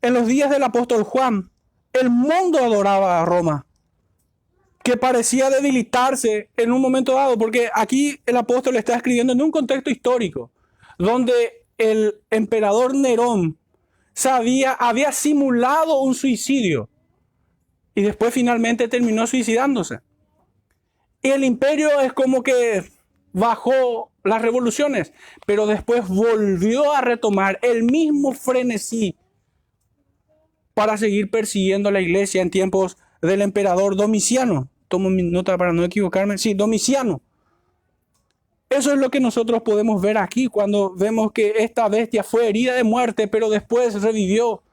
Speaker 1: En los días del apóstol Juan, el mundo adoraba a Roma, que parecía debilitarse en un momento dado, porque aquí el apóstol está escribiendo en un contexto histórico, donde el emperador Nerón había simulado un suicidio y después finalmente terminó suicidándose. Y el imperio es como que bajó las revoluciones, pero después volvió a retomar el mismo frenesí para seguir persiguiendo a la iglesia en tiempos del emperador Domiciano. Tomo mi nota para no equivocarme. Sí, Domiciano. Eso es lo que nosotros podemos ver aquí cuando vemos que esta bestia fue herida de muerte, pero después revivió.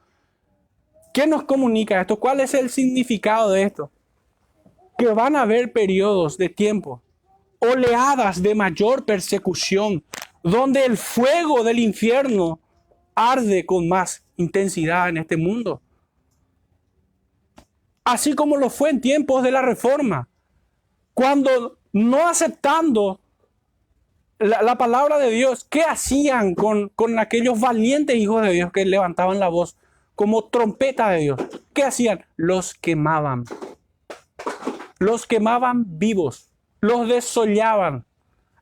Speaker 1: ¿Qué nos comunica esto? ¿Cuál es el significado de esto? Que van a haber periodos de tiempo, oleadas de mayor persecución, donde el fuego del infierno arde con más intensidad en este mundo. Así como lo fue en tiempos de la Reforma, cuando no aceptando la palabra de Dios, ¿qué hacían con aquellos valientes hijos de Dios que levantaban la voz como trompeta de Dios? ¿Qué hacían? Los quemaban. Los quemaban vivos, los desollaban,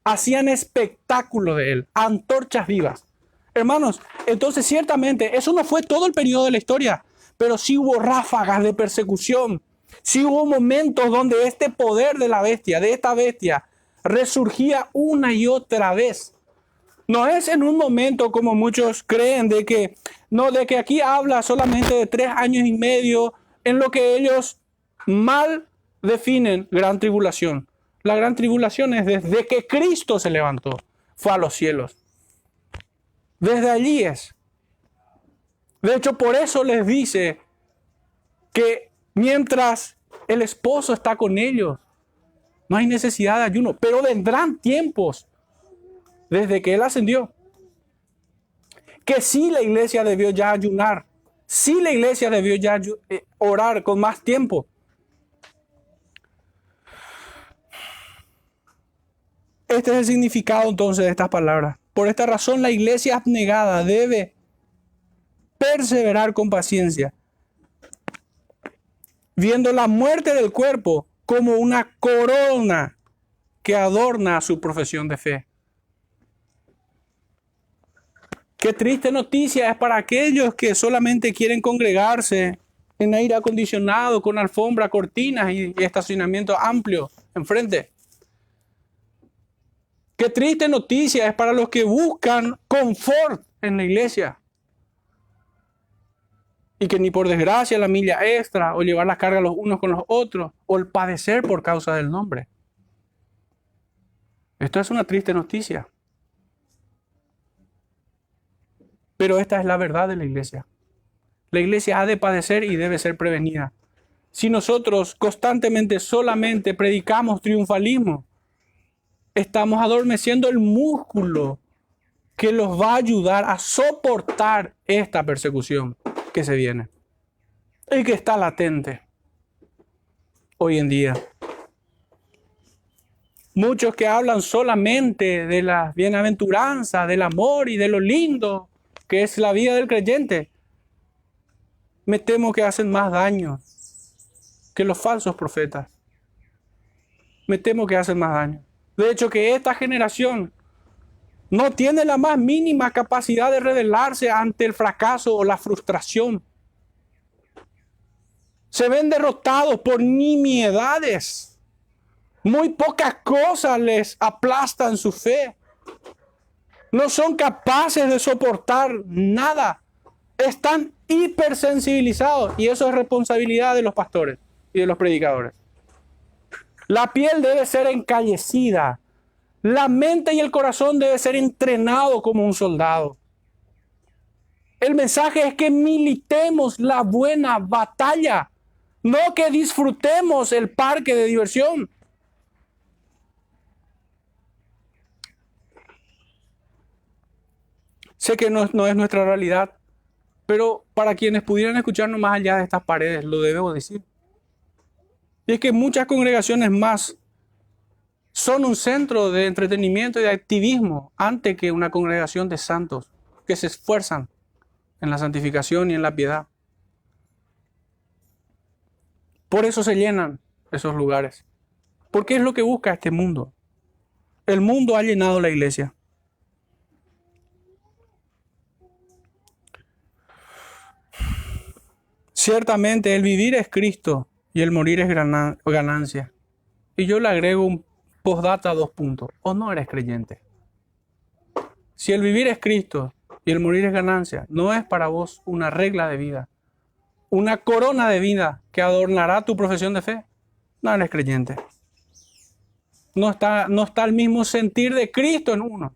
Speaker 1: hacían espectáculo de él, antorchas vivas. Hermanos, entonces ciertamente eso no fue todo el periodo de la historia, pero sí hubo ráfagas de persecución, sí hubo momentos donde este poder de la bestia, de esta bestia, resurgía una y otra vez. No es en un momento como muchos creen de que aquí habla solamente de 3 años y medio en lo que ellos mal definen gran tribulación. La gran tribulación es desde que Cristo se levantó, fue a los cielos. Desde allí es. De hecho, por eso les dice que mientras el esposo está con ellos, no hay necesidad de ayuno, pero vendrán tiempos desde que Él ascendió que sí la iglesia debió ya ayunar, sí la iglesia debió ya orar con más tiempo. Este es el significado entonces de estas palabras. Por esta razón la iglesia abnegada debe perseverar con paciencia, viendo la muerte del cuerpo como una corona que adorna su profesión de fe. Qué triste noticia es para aquellos que solamente quieren congregarse en aire acondicionado, con alfombra, cortinas y estacionamiento amplio enfrente. Qué triste noticia es para los que buscan confort en la iglesia y que ni por desgracia la milla extra o llevar la carga los unos con los otros o el padecer por causa del nombre. Esto es una triste noticia. Pero esta es la verdad de la iglesia. La iglesia ha de padecer y debe ser prevenida. Si nosotros constantemente solamente predicamos triunfalismo, estamos adormeciendo el músculo que los va a ayudar a soportar esta persecución que se viene y que está latente hoy en día. Muchos que hablan solamente de la bienaventuranza, del amor y de lo lindo que es la vida del creyente, me temo que hacen más daño que los falsos profetas. Me temo que hacen más daño. De hecho, que esta generación no tiene la más mínima capacidad de rebelarse ante el fracaso o la frustración. Se ven derrotados por nimiedades. Muy pocas cosas les aplastan su fe. No son capaces de soportar nada. Están hipersensibilizados y eso es responsabilidad de los pastores y de los predicadores. La piel debe ser encallecida. La mente y el corazón debe ser entrenado como un soldado. El mensaje es que militemos la buena batalla. No que disfrutemos el parque de diversión. Sé que no es nuestra realidad, pero para quienes pudieran escucharnos más allá de estas paredes, lo debo decir. Y es que muchas congregaciones más son un centro de entretenimiento y de activismo antes que una congregación de santos que se esfuerzan en la santificación y en la piedad. Por eso se llenan esos lugares. Porque es lo que busca este mundo. El mundo ha llenado la iglesia. Ciertamente el vivir es Cristo y el morir es ganancia. Y yo le agrego un postdata 2 puntos. O no eres creyente. Si el vivir es Cristo y el morir es ganancia, no es para vos una regla de vida, una corona de vida que adornará tu profesión de fe, no eres creyente. No está el mismo sentir de Cristo en uno.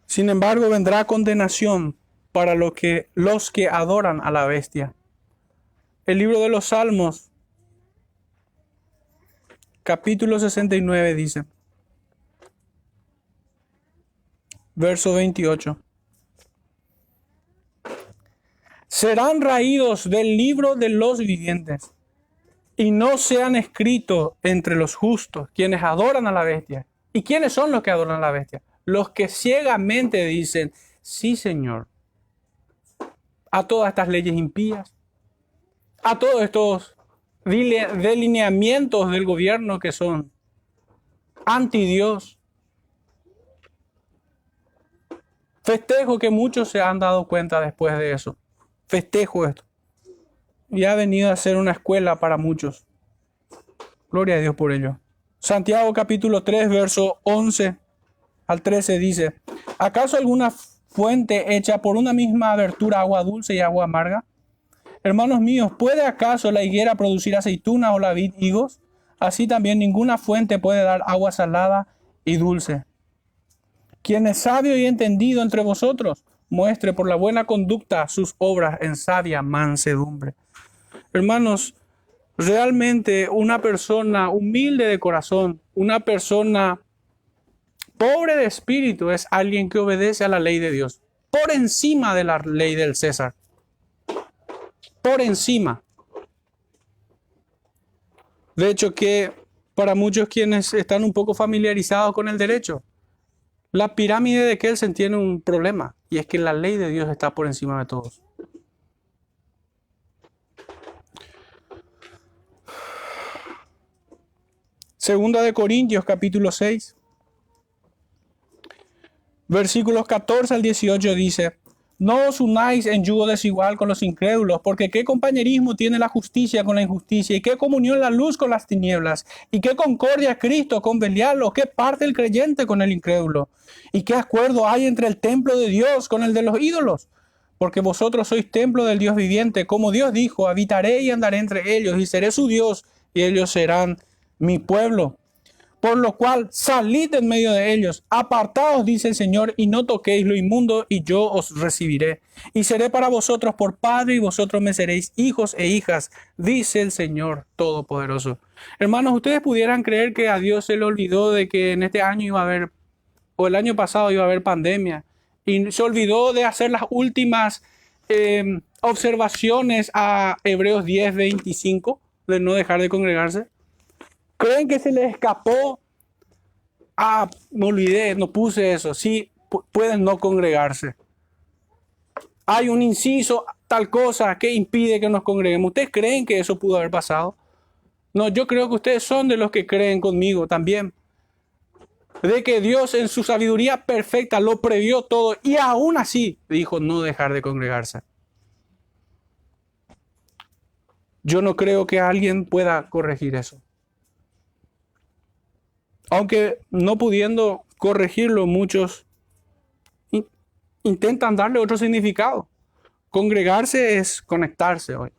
Speaker 1: Sin embargo, vendrá condenación para los que adoran a la bestia. El libro de los Salmos, capítulo 69, dice, verso 28. Serán raídos del libro de los vivientes y no sean escritos entre los justos, quienes adoran a la bestia. ¿Y quiénes son los que adoran a la bestia? Los que ciegamente dicen, sí, Señor, a todas estas leyes impías, a todos estos delineamientos del gobierno que son anti Dios. Festejo que muchos se han dado cuenta después de eso. Festejo esto. Y ha venido a ser una escuela para muchos. Gloria a Dios por ello. Santiago capítulo 3, verso 11 al 13 dice, ¿acaso alguna fuente hecha por una misma abertura agua dulce y agua amarga? Hermanos míos, ¿puede acaso la higuera producir aceituna o la vid higos? Así también ninguna fuente puede dar agua salada y dulce. Quien es sabio y entendido entre vosotros, muestre por la buena conducta sus obras en sabia mansedumbre. Hermanos, realmente una persona humilde de corazón, una persona pobre de espíritu es alguien que obedece a la ley de Dios, por encima de la ley del César. Por encima. De hecho que para muchos quienes están un poco familiarizados con el derecho, la pirámide de Kelsen tiene un problema, y es que la ley de Dios está por encima de todos. Segunda de Corintios, capítulo 6, versículos 14 al 18 dice, no os unáis en yugo desigual con los incrédulos, porque qué compañerismo tiene la justicia con la injusticia, y qué comunión la luz con las tinieblas, y qué concordia Cristo con Belial, o qué parte el creyente con el incrédulo, y qué acuerdo hay entre el templo de Dios con el de los ídolos, porque vosotros sois templo del Dios viviente, como Dios dijo, habitaré y andaré entre ellos, y seré su Dios, y ellos serán mi pueblo. Por lo cual, salid en medio de ellos, apartaos, dice el Señor, y no toquéis lo inmundo, y yo os recibiré. Y seré para vosotros por padre, y vosotros me seréis hijos e hijas, dice el Señor Todopoderoso. Hermanos, ustedes pudieran creer que a Dios se le olvidó de que en este año iba a haber, o el año pasado iba a haber pandemia, y se olvidó de hacer las últimas observaciones a Hebreos 10:25, de no dejar de congregarse. ¿Creen que se les escapó? Me olvidé, no puse eso. Sí, pueden no congregarse. Hay un inciso, tal cosa, que impide que nos congreguemos. ¿Ustedes creen que eso pudo haber pasado? No, yo creo que ustedes son de los que creen conmigo también. De que Dios en su sabiduría perfecta lo previó todo y aún así dijo no dejar de congregarse. Yo no creo que alguien pueda corregir eso. Aunque no pudiendo corregirlo, muchos intentan darle otro significado. Congregarse es conectarse hoy.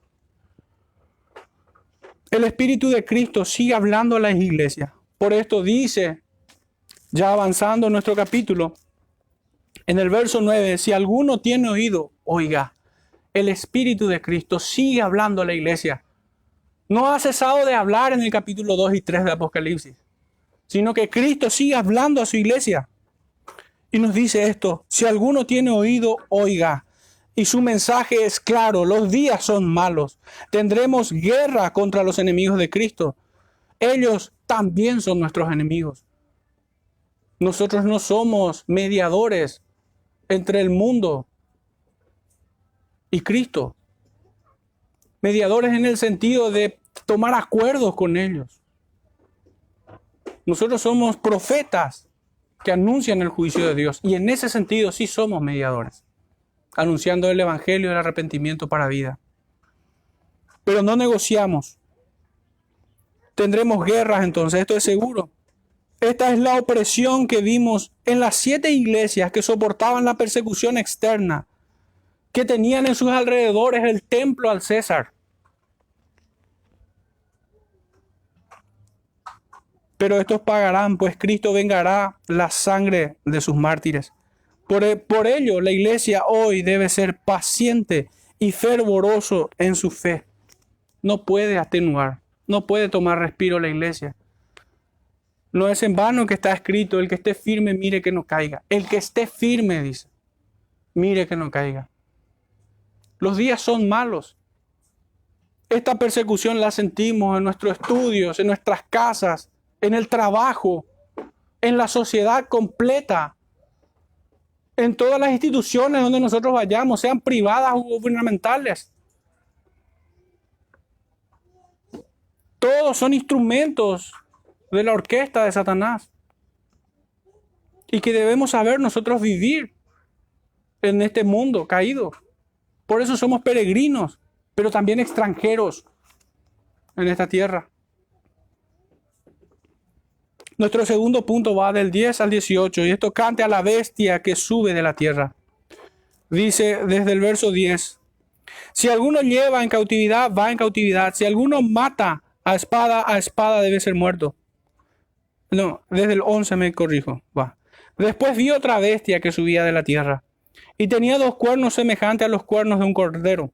Speaker 1: El Espíritu de Cristo sigue hablando a las iglesias. Por esto dice, ya avanzando en nuestro capítulo, En el verso 9, si alguno tiene oído, oiga, el Espíritu de Cristo sigue hablando a la iglesia. No ha cesado de hablar en el capítulo 2 y 3 de Apocalipsis, sino que Cristo sigue hablando a su iglesia. Y nos dice esto, si alguno tiene oído, oiga. Y su mensaje es claro, los días son malos. Tendremos guerra contra los enemigos de Cristo. Ellos también son nuestros enemigos. Nosotros no somos mediadores entre el mundo y Cristo. Mediadores en el sentido de tomar acuerdos con ellos. Nosotros somos profetas que anuncian el juicio de Dios. Y en ese sentido sí somos mediadores. Anunciando el evangelio del arrepentimiento para vida. Pero no negociamos. Tendremos guerras entonces, esto es seguro. Esta es la opresión que vimos en las 7 iglesias que soportaban la persecución externa, que tenían en sus alrededores el templo al César. Pero estos pagarán, pues Cristo vengará la sangre de sus mártires. Por ello, la iglesia hoy debe ser paciente y fervoroso en su fe. No puede atenuar, no puede tomar respiro la iglesia. No es en vano que está escrito, el que esté firme, mire que no caiga. El que esté firme, dice, mire que no caiga. Los días son malos. Esta persecución la sentimos en nuestros estudios, en nuestras casas, en el trabajo, en la sociedad completa, en todas las instituciones donde nosotros vayamos, sean privadas o gubernamentales. Todos son instrumentos de la orquesta de Satanás. Y que debemos saber nosotros vivir en este mundo caído. Por eso somos peregrinos, pero también extranjeros en esta tierra. Nuestro segundo punto va del 10 al 18 y es tocante a la bestia que sube de la tierra. Dice desde el verso 10, si alguno lleva en cautividad, va en cautividad. Si alguno mata a espada debe ser muerto. No, desde el 11 me corrijo. Va. Después vi otra bestia que subía de la tierra y tenía 2 cuernos semejantes a los cuernos de un cordero,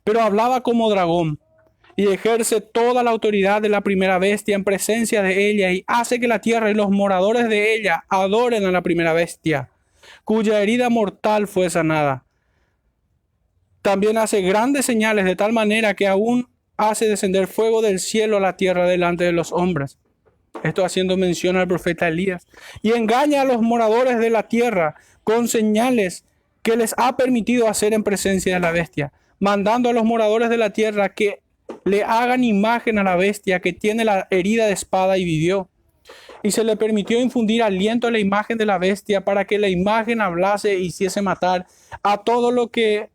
Speaker 1: pero hablaba como dragón. Y ejerce toda la autoridad de la primera bestia en presencia de ella y hace que la tierra y los moradores de ella adoren a la primera bestia, cuya herida mortal fue sanada. También hace grandes señales de tal manera que aún hace descender fuego del cielo a la tierra delante de los hombres. Esto haciendo mención al profeta Elías. Y engaña a los moradores de la tierra con señales que les ha permitido hacer en presencia de la bestia, mandando a los moradores de la tierra que le hagan imagen a la bestia que tiene la herida de espada y vivió. Y se le permitió infundir aliento a la imagen de la bestia para que la imagen hablase e hiciese matar a todo lo que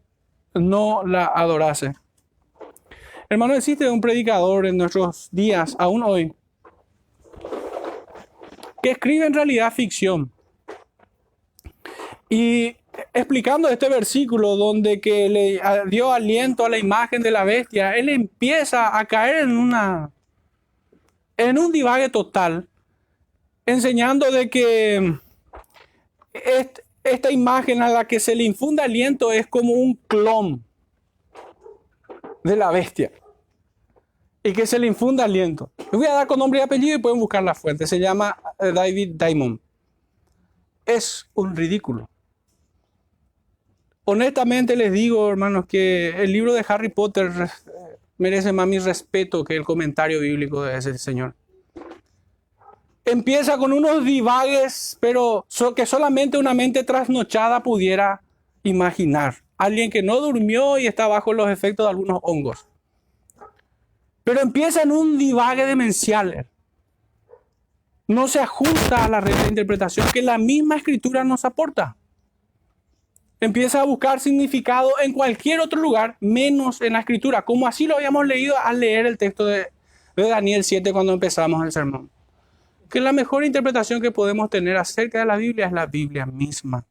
Speaker 1: no la adorase. Hermano, existe un predicador en nuestros días, aún hoy, que escribe en realidad ficción. Y explicando este versículo donde que le dio aliento a la imagen de la bestia, él empieza a caer en un divague total, enseñando de que esta imagen a la que se le infunde aliento es como un clon de la bestia y que se le infunda aliento. Les voy a dar con nombre y apellido y pueden buscar la fuente. Se llama David Diamond. Es un ridículo. Honestamente les digo, hermanos, que el libro de Harry Potter merece más mi respeto que el comentario bíblico de ese señor. Empieza con unos divagues, pero que solamente una mente trasnochada pudiera imaginar. Alguien que no durmió y está bajo los efectos de algunos hongos. Pero empieza en un divague demencial. No se ajusta a la regla de interpretación que la misma escritura nos aporta. Empieza a buscar significado en cualquier otro lugar, menos en la escritura, como así lo habíamos leído al leer el texto de Daniel 7 cuando empezamos el sermón. Que la mejor interpretación que podemos tener acerca de la Biblia es la Biblia misma.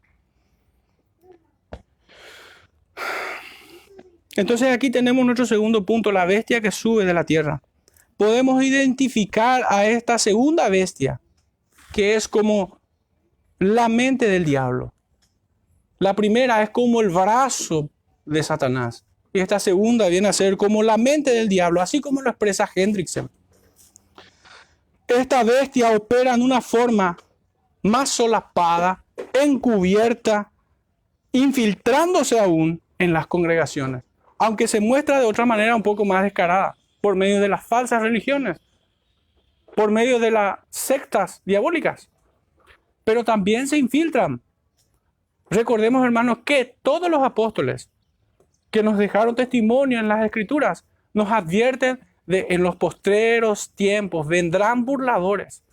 Speaker 1: Entonces aquí tenemos nuestro segundo punto, la bestia que sube de la tierra. Podemos identificar a esta segunda bestia, que es como la mente del diablo. La primera es como el brazo de Satanás. Y esta segunda viene a ser como la mente del diablo, así como lo expresa Hendrickson. Esta bestia opera en una forma más solapada, encubierta, infiltrándose aún en las congregaciones, aunque se muestra de otra manera un poco más descarada, por medio de las falsas religiones, por medio de las sectas diabólicas, pero también se infiltran. Recordemos, hermanos, que todos los apóstoles que nos dejaron testimonio en las Escrituras nos advierten de en los postreros tiempos vendrán burladores,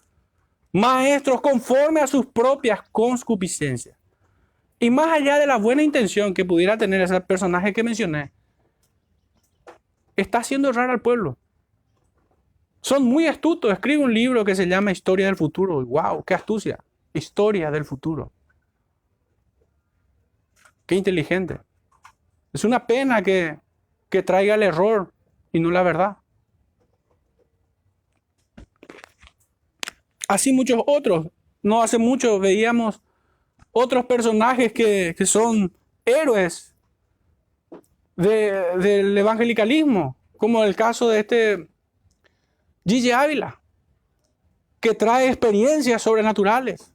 Speaker 1: maestros conforme a sus propias concupiscencias. Y más allá de la buena intención que pudiera tener ese personaje que mencioné, está haciendo errar al pueblo. Son muy astutos. Escribe un libro que se llama Historia del Futuro. ¡Wow! ¡Qué astucia! Historia del futuro. ¡Qué inteligente! Es una pena que traiga el error y no la verdad. Así muchos otros. No hace mucho veíamos otros personajes que son héroes del evangelicalismo, como el caso de este Gigi Ávila, que trae experiencias sobrenaturales,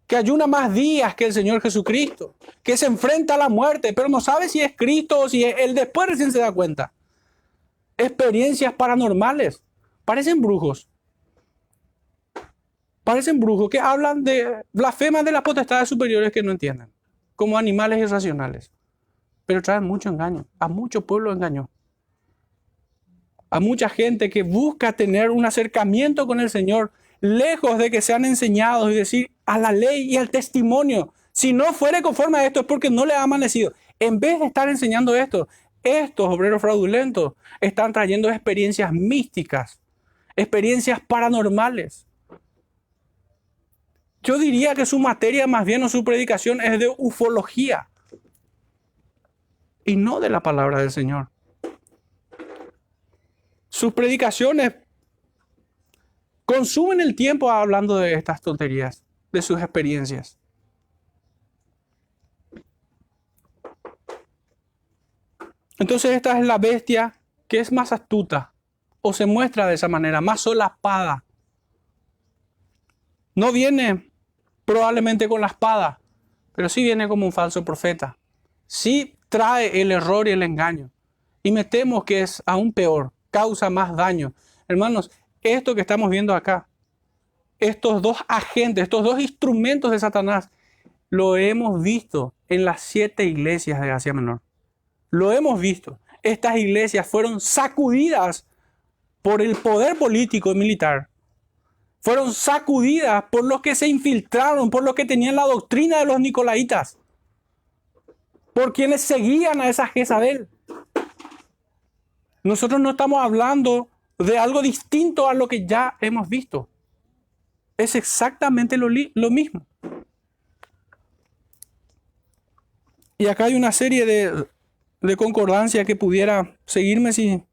Speaker 1: que ayuna más días que el Señor Jesucristo, que se enfrenta a la muerte, pero no sabe si es Cristo o si es Él, después recién se da cuenta. Experiencias paranormales, parecen brujos. Parecen brujos que hablan de blasfemas de las potestades superiores que no entienden, como animales irracionales. Pero traen mucho engaño, a mucho pueblo engañó. A mucha gente que busca tener un acercamiento con el Señor, lejos de que sean enseñados y decir a la ley y al testimonio, si no fuere conforme a esto es porque no le ha amanecido. En vez de estar enseñando esto, estos obreros fraudulentos están trayendo experiencias místicas, experiencias paranormales. Yo diría que su materia más bien o su predicación es de ufología y no de la palabra del Señor. Sus predicaciones consumen el tiempo hablando de estas tonterías, de sus experiencias. Entonces esta es la bestia que es más astuta o se muestra de esa manera, más solapada. No viene probablemente con la espada, pero sí viene como un falso profeta. Sí trae el error y el engaño. Y me temo que es aún peor, causa más daño. Hermanos, esto que estamos viendo acá, estos dos agentes, estos dos instrumentos de Satanás, lo hemos visto en las 7 iglesias de Asia Menor. Lo hemos visto. Estas iglesias fueron sacudidas por el poder político y militar. Fueron sacudidas por los que se infiltraron, por los que tenían la doctrina de los nicolaitas, por quienes seguían a esa Jezabel. Nosotros no estamos hablando de algo distinto a lo que ya hemos visto. Es exactamente lo mismo. Y acá hay una serie de concordancia que pudiera seguirme si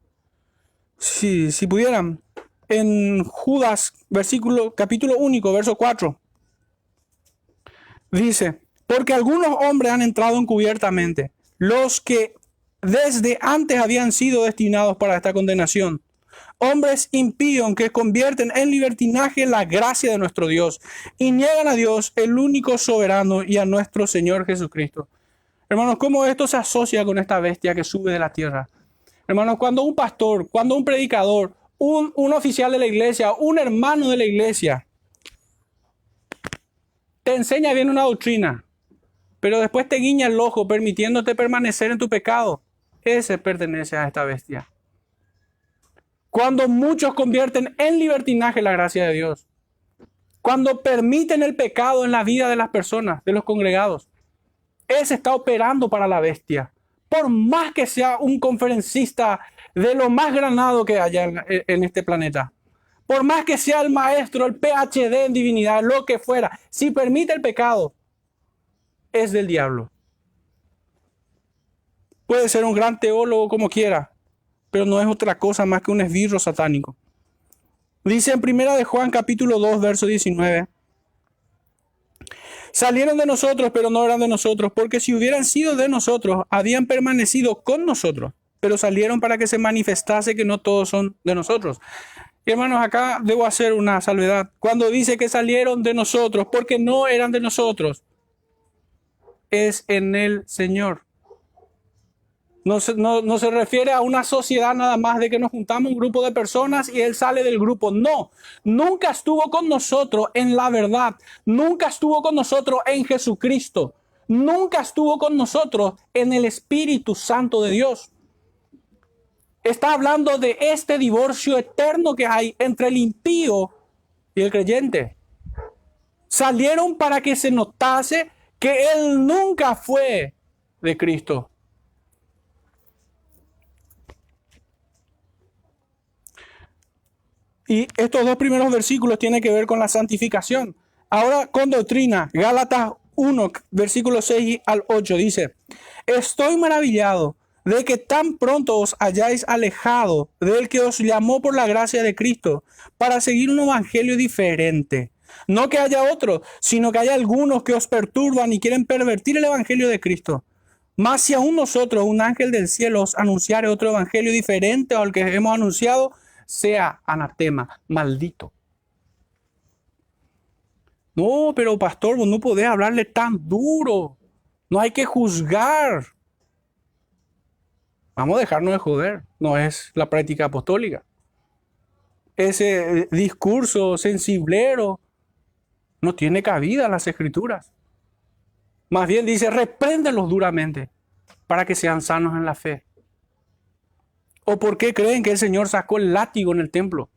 Speaker 1: pudieran. En Judas, capítulo único, verso 4, dice, porque algunos hombres han entrado encubiertamente, los que desde antes habían sido destinados para esta condenación, hombres impíos que convierten en libertinaje la gracia de nuestro Dios y niegan a Dios, el único soberano, y a nuestro Señor Jesucristo. Hermanos, ¿cómo esto se asocia con esta bestia que sube de la tierra? Hermanos, cuando un pastor, cuando un predicador, un oficial de la iglesia, un hermano de la iglesia, te enseña bien una doctrina, pero después te guiña el ojo permitiéndote permanecer en tu pecado, ese pertenece a esta bestia. Cuando muchos convierten en libertinaje la gracia de Dios, cuando permiten el pecado en la vida de las personas, de los congregados, ese está operando para la bestia. Por más que sea un conferencista de lo más granado que haya en este planeta, por más que sea el maestro, el PhD en divinidad, lo que fuera, si permite el pecado, es del diablo. Puede ser un gran teólogo como quiera, pero no es otra cosa más que un esbirro satánico. Dice en 1 de Juan capítulo 2, verso 19, Salieron de nosotros, pero no eran de nosotros, porque si hubieran sido de nosotros, habían permanecido con nosotros, pero salieron para que se manifestase que no todos son de nosotros. Y hermanos, acá debo hacer una salvedad. Cuando dice que salieron de nosotros, porque no eran de nosotros, es en el Señor. No se refiere a una sociedad nada más de que nos juntamos un grupo de personas y Él sale del grupo. No, nunca estuvo con nosotros en la verdad. Nunca estuvo con nosotros en Jesucristo. Nunca estuvo con nosotros en el Espíritu Santo de Dios. Está hablando de este divorcio eterno que hay entre el impío y el creyente. Salieron para que se notase que Él nunca fue de Cristo. Y estos dos primeros versículos tienen que ver con la santificación. Ahora con doctrina, Gálatas 1, versículos 6 al 8 dice: estoy maravillado de que tan pronto os hayáis alejado del que os llamó por la gracia de Cristo para seguir un evangelio diferente. No que haya otro, sino que hay algunos que os perturban y quieren pervertir el evangelio de Cristo. Mas si aún nosotros, un ángel del cielo, os anunciare otro evangelio diferente al que hemos anunciado, sea anatema, maldito. No, pero pastor, vos no podés hablarle tan duro. No hay que juzgar. Vamos a dejarnos de joder. No es la práctica apostólica. Ese discurso sensiblero no tiene cabida en las Escrituras. Más bien dice, repréndelos duramente para que sean sanos en la fe. ¿O por qué creen que el Señor sacó el látigo en el templo?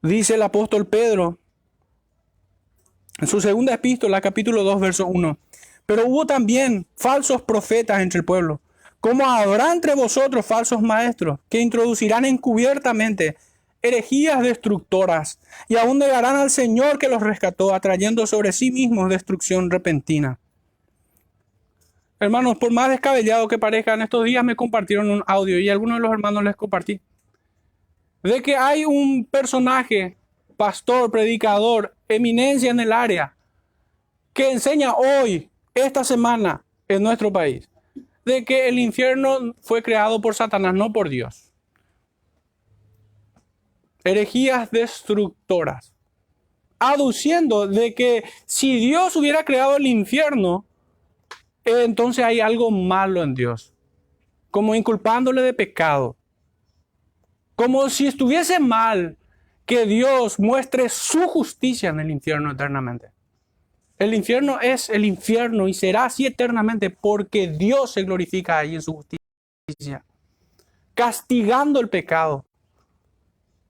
Speaker 1: Dice el apóstol Pedro en su segunda epístola, capítulo 2, verso 1. Pero hubo también falsos profetas entre el pueblo, como habrá entre vosotros falsos maestros, que introducirán encubiertamente herejías destructoras, y aún negarán al Señor que los rescató, atrayendo sobre sí mismos destrucción repentina. Hermanos, por más descabellado que parezca, en estos días me compartieron un audio y a algunos de los hermanos les compartí. De que hay un personaje, pastor, predicador, eminencia en el área, que enseña hoy, esta semana, en nuestro país, de que el infierno fue creado por Satanás, no por Dios. Herejías destructoras. Aduciendo de que si Dios hubiera creado el infierno, entonces hay algo malo en Dios, como inculpándole de pecado, como si estuviese mal que Dios muestre su justicia en el infierno eternamente. El infierno es el infierno y será así eternamente porque Dios se glorifica ahí en su justicia, castigando el pecado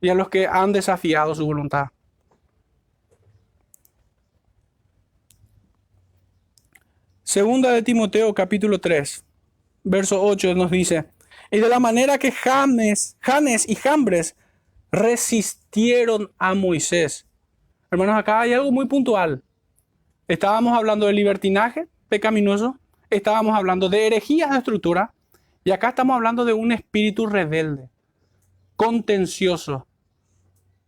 Speaker 1: y a los que han desafiado su voluntad. Segunda de Timoteo, capítulo 3, verso 8 nos dice: y de la manera que Janes y Jambres resistieron a Moisés. Hermanos, acá hay algo muy puntual. Estábamos hablando de libertinaje pecaminoso, estábamos hablando de herejías de estructura, y acá estamos hablando de un espíritu rebelde, contencioso,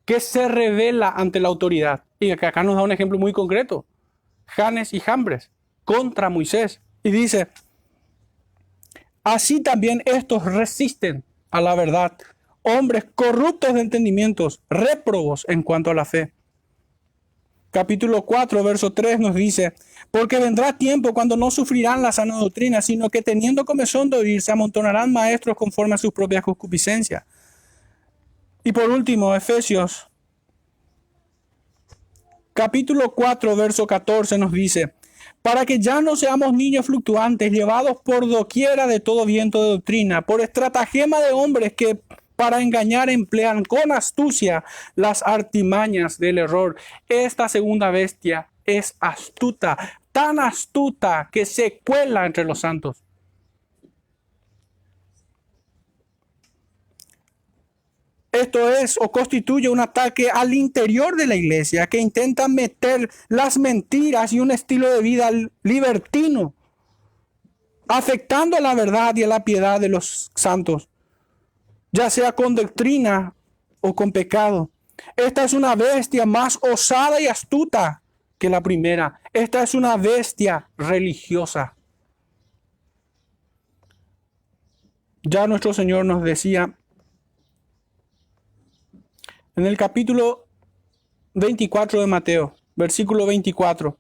Speaker 1: que se revela ante la autoridad. Y acá nos da un ejemplo muy concreto. Janes y Jambres contra Moisés. Y dice: así también estos resisten a la verdad, hombres corruptos de entendimientos, réprobos en cuanto a la fe. Capítulo 4, verso 3 nos dice: porque vendrá tiempo cuando no sufrirán la sana doctrina, sino que teniendo comezón de oír, se amontonarán maestros conforme a sus propias concupiscencias. Y por último, Efesios, capítulo 4, verso 14 nos dice: para que ya no seamos niños fluctuantes, llevados por doquiera de todo viento de doctrina, por estratagema de hombres que para engañar emplean con astucia las artimañas del error. Esta segunda bestia es astuta, tan astuta que se cuela entre los santos. Esto es o constituye un ataque al interior de la iglesia que intenta meter las mentiras y un estilo de vida libertino, afectando a la verdad y a la piedad de los santos, ya sea con doctrina o con pecado. Esta es una bestia más osada y astuta que la primera. Esta es una bestia religiosa. Ya nuestro Señor nos decía en el capítulo 24 de Mateo, versículo 24.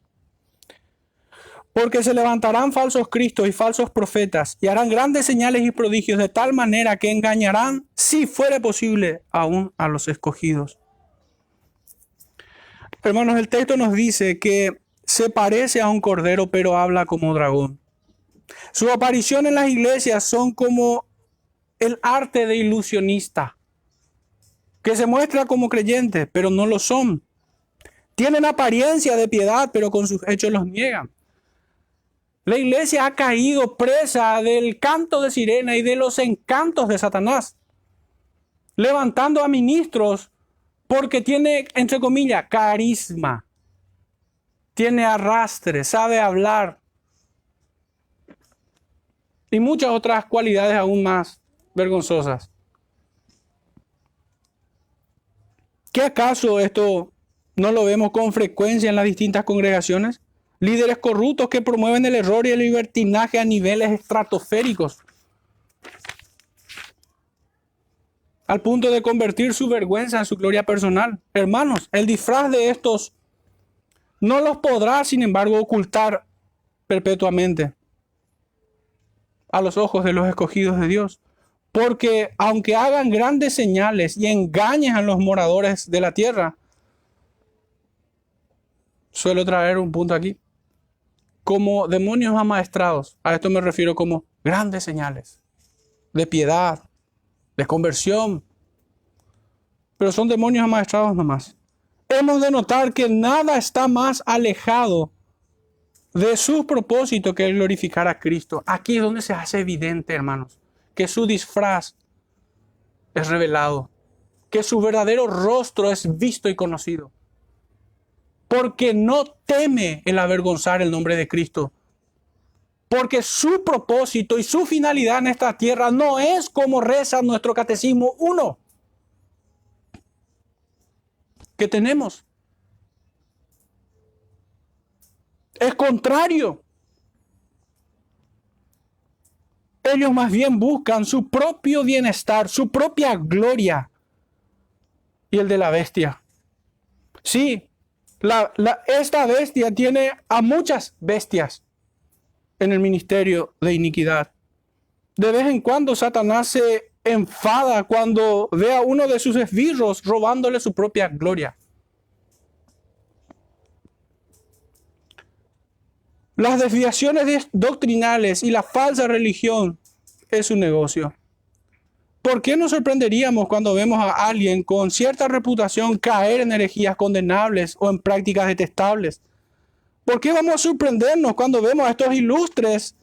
Speaker 1: Porque se levantarán falsos cristos y falsos profetas y harán grandes señales y prodigios de tal manera que engañarán, si fuere posible, aún a los escogidos. Hermanos, el texto nos dice que se parece a un cordero, pero habla como dragón. Su aparición en las iglesias son como el arte de ilusionista, que se muestra como creyentes, pero no lo son. Tienen apariencia de piedad, pero con sus hechos los niegan. La iglesia ha caído presa del canto de sirena y de los encantos de Satanás, levantando a ministros porque tiene, entre comillas, carisma, tiene arrastre, sabe hablar y muchas otras cualidades aún más vergonzosas. ¿Qué acaso esto no lo vemos con frecuencia en las distintas congregaciones? Líderes corruptos que promueven el error y el libertinaje a niveles estratosféricos, al punto de convertir su vergüenza en su gloria personal. Hermanos, el disfraz de estos no los podrá, sin embargo, ocultar perpetuamente a los ojos de los escogidos de Dios. Porque aunque hagan grandes señales y engañen a los moradores de la tierra, suelo traer un punto aquí, como demonios amaestrados. A esto me refiero como grandes señales de piedad, de conversión. Pero son demonios amaestrados nomás. Hemos de notar que nada está más alejado de su propósito que el glorificar a Cristo. Aquí es donde se hace evidente, hermanos, que su disfraz es revelado, que su verdadero rostro es visto y conocido. Porque no teme el avergonzar el nombre de Cristo. Porque su propósito y su finalidad en esta tierra no es como reza nuestro catecismo 1 que tenemos. Es contrario. Ellos más bien buscan su propio bienestar, su propia gloria y el de la bestia. Sí, esta bestia tiene a muchas bestias en el ministerio de iniquidad. De vez en cuando Satanás se enfada cuando ve a uno de sus esbirros robándole su propia gloria. Las desviaciones doctrinales y la falsa religión es un negocio. ¿Por qué nos sorprenderíamos cuando vemos a alguien con cierta reputación caer en herejías condenables o en prácticas detestables? ¿Por qué vamos a sorprendernos cuando vemos a estos ilustres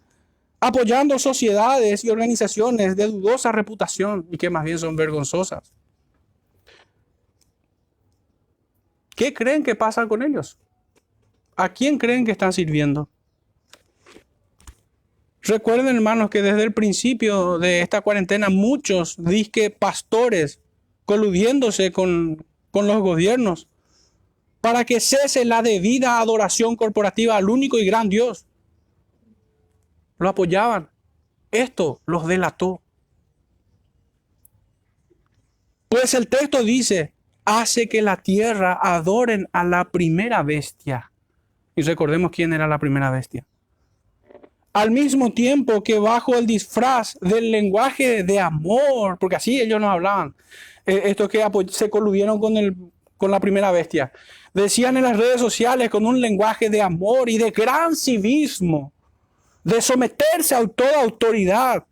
Speaker 1: apoyando sociedades y organizaciones de dudosa reputación y que más bien son vergonzosas? ¿Qué creen que pasa con ellos? ¿A quién creen que están sirviendo? Recuerden, hermanos, que desde el principio de esta cuarentena muchos disque pastores coludiéndose con los gobiernos para que cese la debida adoración corporativa al único y gran Dios. Lo apoyaban. Esto los delató. Pues el texto dice, hace que la tierra adoren a la primera bestia. Y recordemos quién era la primera bestia. Al mismo tiempo que bajo el disfraz del lenguaje de amor, porque así ellos nos hablaban, estos que se coludieron con la primera bestia, decían en las redes sociales con un lenguaje de amor y de gran civismo, de someterse a toda autoridad,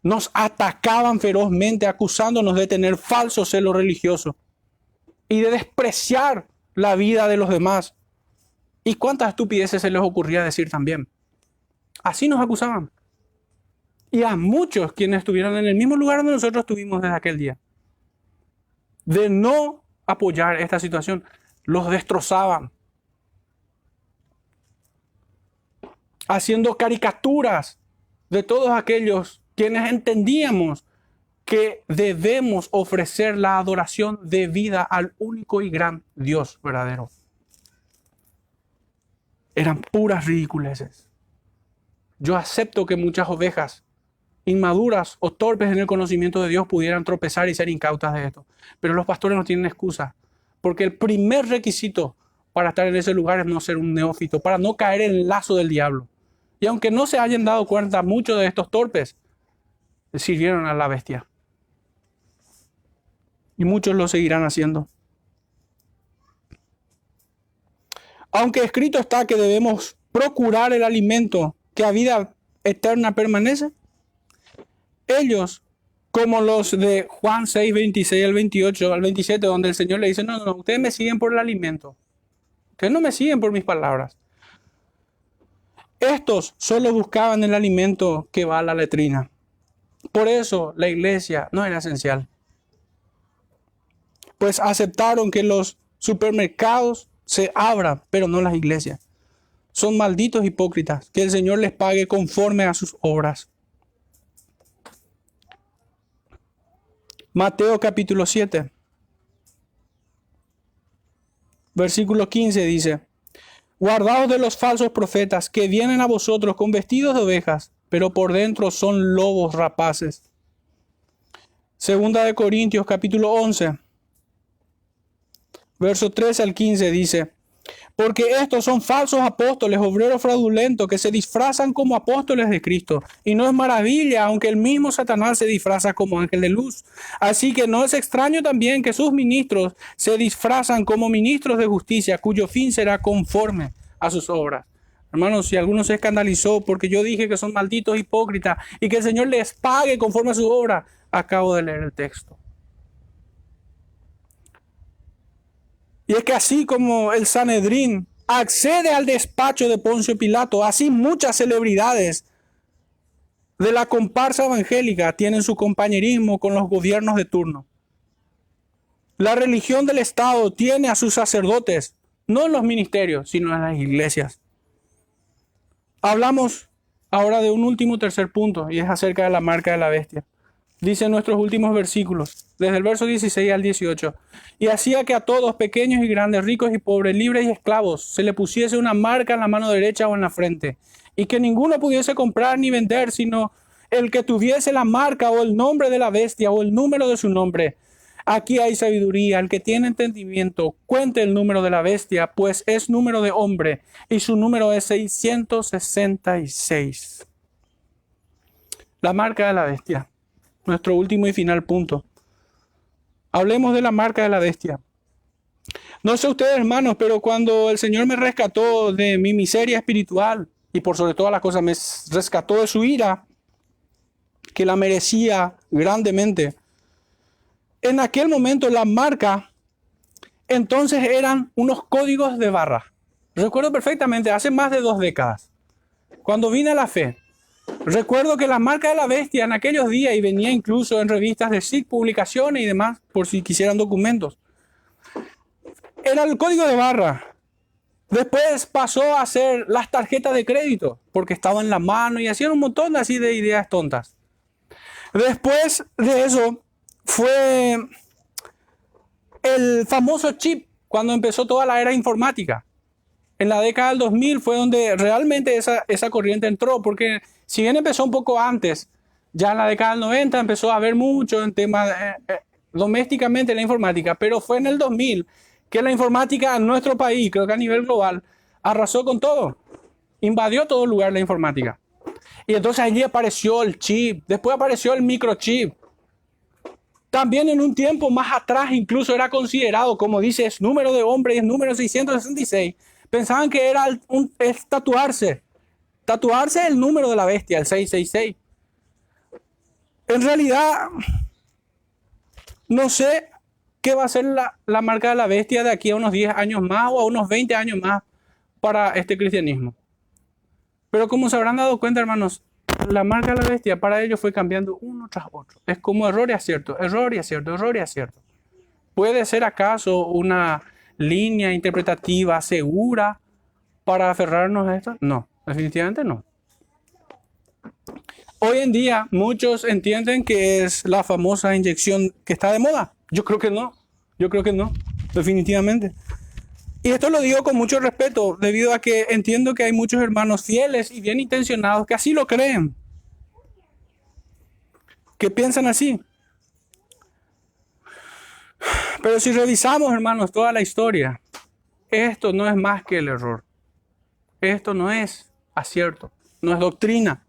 Speaker 1: nos atacaban ferozmente acusándonos de tener falso celo religioso y de despreciar la vida de los demás. ¿Y cuántas estupideces se les ocurría decir también? Así nos acusaban. Y a muchos quienes estuvieron en el mismo lugar donde nosotros estuvimos desde aquel día, de no apoyar esta situación, los destrozaban, haciendo caricaturas de todos aquellos quienes entendíamos que debemos ofrecer la adoración debida al único y gran Dios verdadero. Eran puras ridiculeces. Yo acepto que muchas ovejas inmaduras o torpes en el conocimiento de Dios pudieran tropezar y ser incautas de esto. Pero los pastores no tienen excusa, porque el primer requisito para estar en ese lugar es no ser un neófito, para no caer en el lazo del diablo. Y aunque no se hayan dado cuenta, muchos de estos torpes sirvieron a la bestia. Y muchos lo seguirán haciendo. Aunque escrito está que debemos procurar el alimento que a vida eterna permanece, ellos, como los de Juan 6, 26 al 28, al 27, donde el Señor le dice, no, ustedes me siguen por el alimento. Ustedes no me siguen por mis palabras. Estos solo buscaban el alimento que va a la letrina. Por eso la iglesia no era esencial. Pues aceptaron que los supermercados se abran, pero no las iglesias. Son malditos hipócritas, que el Señor les pague conforme a sus obras. Mateo capítulo 7, versículo 15 dice, guardaos de los falsos profetas que vienen a vosotros con vestidos de ovejas, pero por dentro son lobos rapaces. Segunda de Corintios capítulo 11, verso 13 al 15 dice, porque estos son falsos apóstoles, obreros fraudulentos, que se disfrazan como apóstoles de Cristo. Y no es maravilla, aunque el mismo Satanás se disfraza como ángel de luz. Así que no es extraño también que sus ministros se disfrazan como ministros de justicia, cuyo fin será conforme a sus obras. Hermanos, si alguno se escandalizó porque yo dije que son malditos hipócritas y que el Señor les pague conforme a sus obras, acabo de leer el texto. Y es que así como el Sanedrín accede al despacho de Poncio Pilato, así muchas celebridades de la comparsa evangélica tienen su compañerismo con los gobiernos de turno. La religión del Estado tiene a sus sacerdotes, no en los ministerios, sino en las iglesias. Hablamos ahora de un último tercer punto, y es acerca de la marca de la bestia. Dice en nuestros últimos versículos, desde el verso 16 al 18, y hacía que a todos, pequeños y grandes, ricos y pobres, libres y esclavos, se le pusiese una marca en la mano derecha o en la frente, y que ninguno pudiese comprar ni vender, sino el que tuviese la marca o el nombre de la bestia o el número de su nombre. Aquí hay sabiduría, el que tiene entendimiento, cuente el número de la bestia, pues es número de hombre, y su número es 666. La marca de la bestia. Nuestro último y final punto. Hablemos de la marca de la bestia. No sé ustedes, hermanos, pero cuando el Señor me rescató de mi miseria espiritual y por sobre todas las cosas me rescató de su ira, que la merecía grandemente, en aquel momento la marca entonces eran unos códigos de barra. Recuerdo perfectamente, hace más de 2 décadas, cuando vine a la fe. Recuerdo que la marca de la bestia en aquellos días, y venía incluso en revistas de SIC, publicaciones y demás, por si quisieran documentos, era el código de barra. Después pasó a ser las tarjetas de crédito, porque estaban en la mano y hacían un montón así de ideas tontas. Después de eso fue el famoso chip, cuando empezó toda la era informática. En la década del 2000 fue donde realmente esa corriente entró, porque si bien empezó un poco antes, ya en la década del 90 empezó a haber mucho en temas domésticamente la informática, pero fue en el 2000 que la informática en nuestro país, creo que a nivel global, arrasó con todo, invadió todo lugar la informática. Y entonces allí apareció el chip, después apareció el microchip. También en un tiempo más atrás incluso era considerado, como dice, es número de hombre y es número 666. Pensaban que era es tatuarse. Tatuarse el número de la bestia, el 666. En realidad, no sé qué va a ser la marca de la bestia de aquí a unos 10 años más o a unos 20 años más para este cristianismo. Pero como se habrán dado cuenta, hermanos, la marca de la bestia para ellos fue cambiando uno tras otro. Es como error y acierto, error y acierto, error y acierto. ¿Puede ser acaso una línea interpretativa segura para aferrarnos a esto? No, definitivamente no. Hoy en día muchos entienden que es la famosa inyección que está de moda. Yo creo que no. Yo creo que no. Definitivamente. Y esto lo digo con mucho respeto, debido a que entiendo que hay muchos hermanos fieles y bien intencionados que así lo creen. Que piensan así. Pero si revisamos, hermanos, toda la historia, esto no es más que el error. Esto no es acierto, no es doctrina.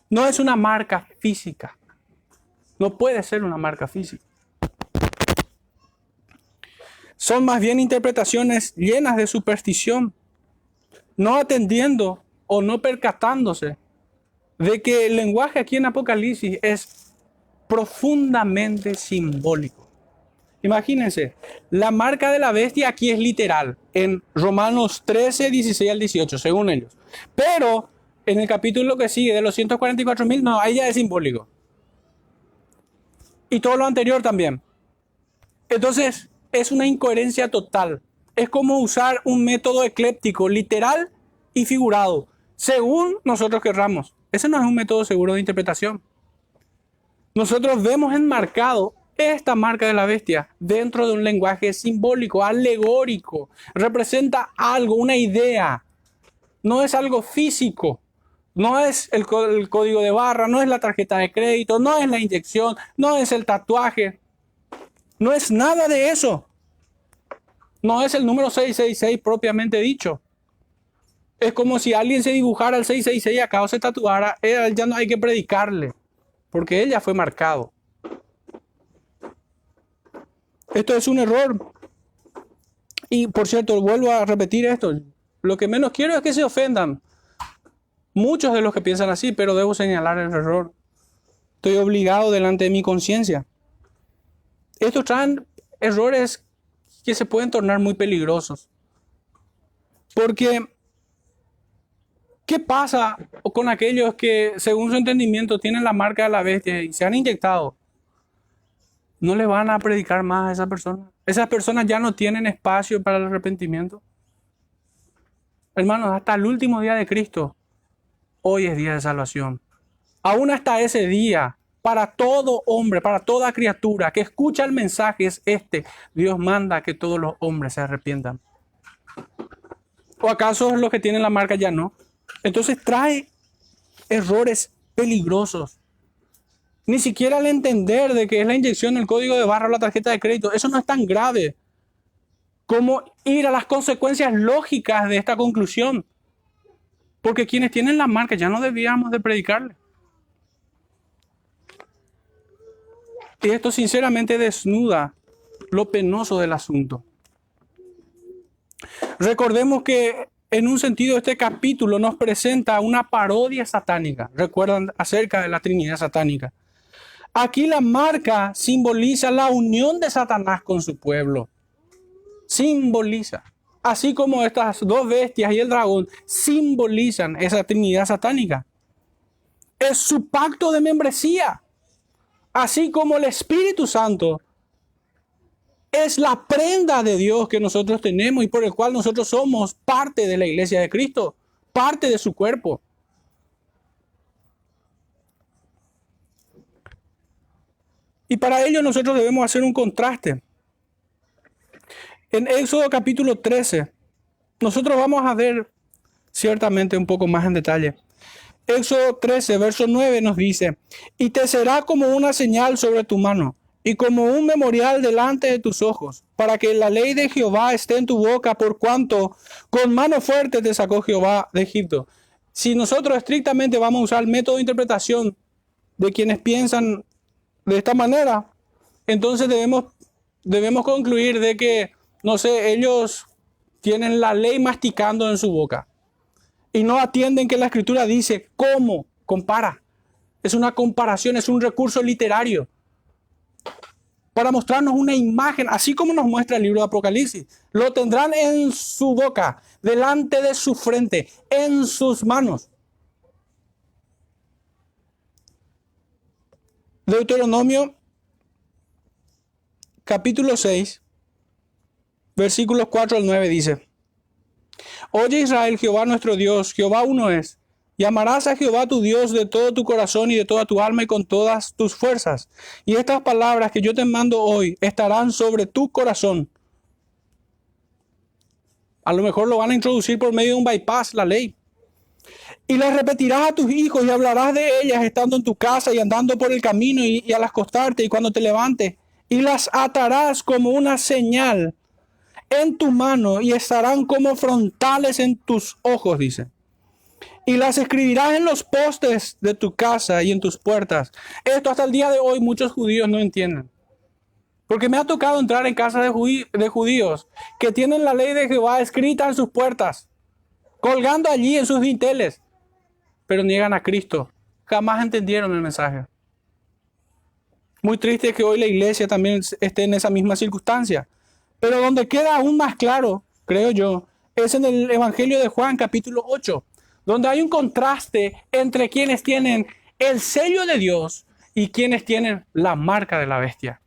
Speaker 1: No es una marca física. No puede ser una marca física. Son más bien interpretaciones llenas de superstición, no atendiendo o no percatándose de que el lenguaje aquí en Apocalipsis es profundamente simbólico. Imagínense, la marca de la bestia aquí es literal, en Romanos 13, 16 al 18, según ellos. Pero en el capítulo que sigue, de los 144.000, no, ahí ya es simbólico. Y todo lo anterior también. Entonces, es una incoherencia total. Es como usar un método ecléptico, literal y figurado, según nosotros querramos. Ese no es un método seguro de interpretación. Nosotros vemos enmarcado esta marca de la bestia dentro de un lenguaje simbólico, alegórico. Representa algo, una idea. No es algo físico. No es el código de barra, no es la tarjeta de crédito, no es la inyección, no es el tatuaje. No es nada de eso. No es el número 666 propiamente dicho. Es como si alguien se dibujara el 666 acá o se tatuara, ya no hay que predicarle, porque él ya fue marcado. Esto es un error. Y por cierto, vuelvo a repetir esto. Lo que menos quiero es que se ofendan muchos de los que piensan así, pero debo señalar el error. Estoy obligado delante de mi conciencia. Estos traen errores que se pueden tornar muy peligrosos. Porque, ¿qué pasa con aquellos que, según su entendimiento, tienen la marca de la bestia y se han inyectado? ¿No le van a predicar más a esa persona? Esas personas ya no tienen espacio para el arrepentimiento. Hermanos, hasta el último día de Cristo, hoy es día de salvación. Aún hasta ese día, para todo hombre, para toda criatura que escucha el mensaje es este: Dios manda que todos los hombres se arrepientan. ¿O acaso los que tienen la marca ya no? Entonces trae errores peligrosos. Ni siquiera al entender de que es la inyección del código de barra o la tarjeta de crédito, eso no es tan grave como ir a las consecuencias lógicas de esta conclusión. Porque quienes tienen la marca ya no debíamos de predicarle. Y esto sinceramente desnuda lo penoso del asunto. Recordemos que en un sentido este capítulo nos presenta una parodia satánica. Recuerdan acerca de la Trinidad satánica. Aquí la marca simboliza la unión de Satanás con su pueblo. Simboliza. Así como estas dos bestias y el dragón simbolizan esa Trinidad satánica. Es su pacto de membresía. Así como el Espíritu Santo es la prenda de Dios que nosotros tenemos y por el cual nosotros somos parte de la iglesia de Cristo, parte de su cuerpo. Y para ello nosotros debemos hacer un contraste. En Éxodo capítulo 13, nosotros vamos a ver ciertamente un poco más en detalle. Éxodo 13, verso 9 nos dice: y te será como una señal sobre tu mano y como un memorial delante de tus ojos, para que la ley de Jehová esté en tu boca, por cuanto con mano fuerte te sacó Jehová de Egipto. Si nosotros estrictamente vamos a usar el método de interpretación de quienes piensan de esta manera, entonces debemos concluir de que, no sé, ellos tienen la ley masticando en su boca y no atienden que la Escritura dice cómo compara. Es una comparación, es un recurso literario para mostrarnos una imagen, así como nos muestra el libro de Apocalipsis. Lo tendrán en su boca, delante de su frente, en sus manos. Deuteronomio capítulo 6, versículos 4 al 9 dice: oye Israel, Jehová nuestro Dios, Jehová uno es. Y amarás a Jehová tu Dios de todo tu corazón y de toda tu alma y con todas tus fuerzas. Y estas palabras que yo te mando hoy estarán sobre tu corazón. A lo mejor lo van a introducir por medio de un bypass, la ley. Y las repetirás a tus hijos y hablarás de ellas estando en tu casa y andando por el camino y al acostarte y cuando te levantes. Y las atarás como una señal en tu mano y estarán como frontales en tus ojos, dice. Y las escribirás en los postes de tu casa y en tus puertas. Esto hasta el día de hoy muchos judíos no entienden. Porque me ha tocado entrar en casas de judíos que tienen la ley de Jehová escrita en sus puertas, colgando allí en sus dinteles, pero niegan a Cristo. Jamás entendieron el mensaje. Muy triste que hoy la iglesia también esté en esa misma circunstancia. Pero donde queda aún más claro, creo yo, es en el Evangelio de Juan, capítulo 8, donde hay un contraste entre quienes tienen el sello de Dios y quienes tienen la marca de la bestia.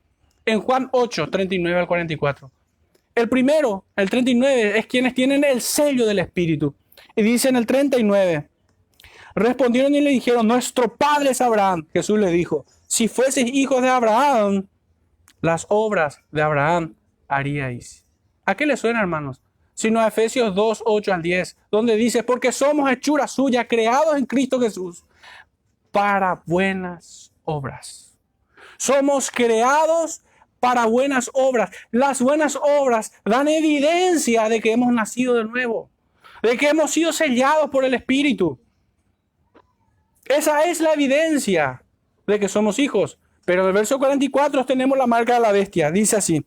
Speaker 1: En Juan 8, 39 al 44. El primero, el 39, es quienes tienen el sello del Espíritu. Y dice en el 39, respondieron y le dijeron, nuestro padre es Abraham. Jesús le dijo, si fueseis hijos de Abraham, las obras de Abraham haríais. ¿A qué le suena, hermanos? Sino a Efesios 2, 8 al 10, donde dice, porque somos hechura suya, creados en Cristo Jesús, para buenas obras. Somos creados para buenas obras. Las buenas obras dan evidencia de que hemos nacido de nuevo, de que hemos sido sellados por el Espíritu. Esa es la evidencia de que somos hijos. Pero en el verso 44 tenemos la marca de la bestia. Dice así,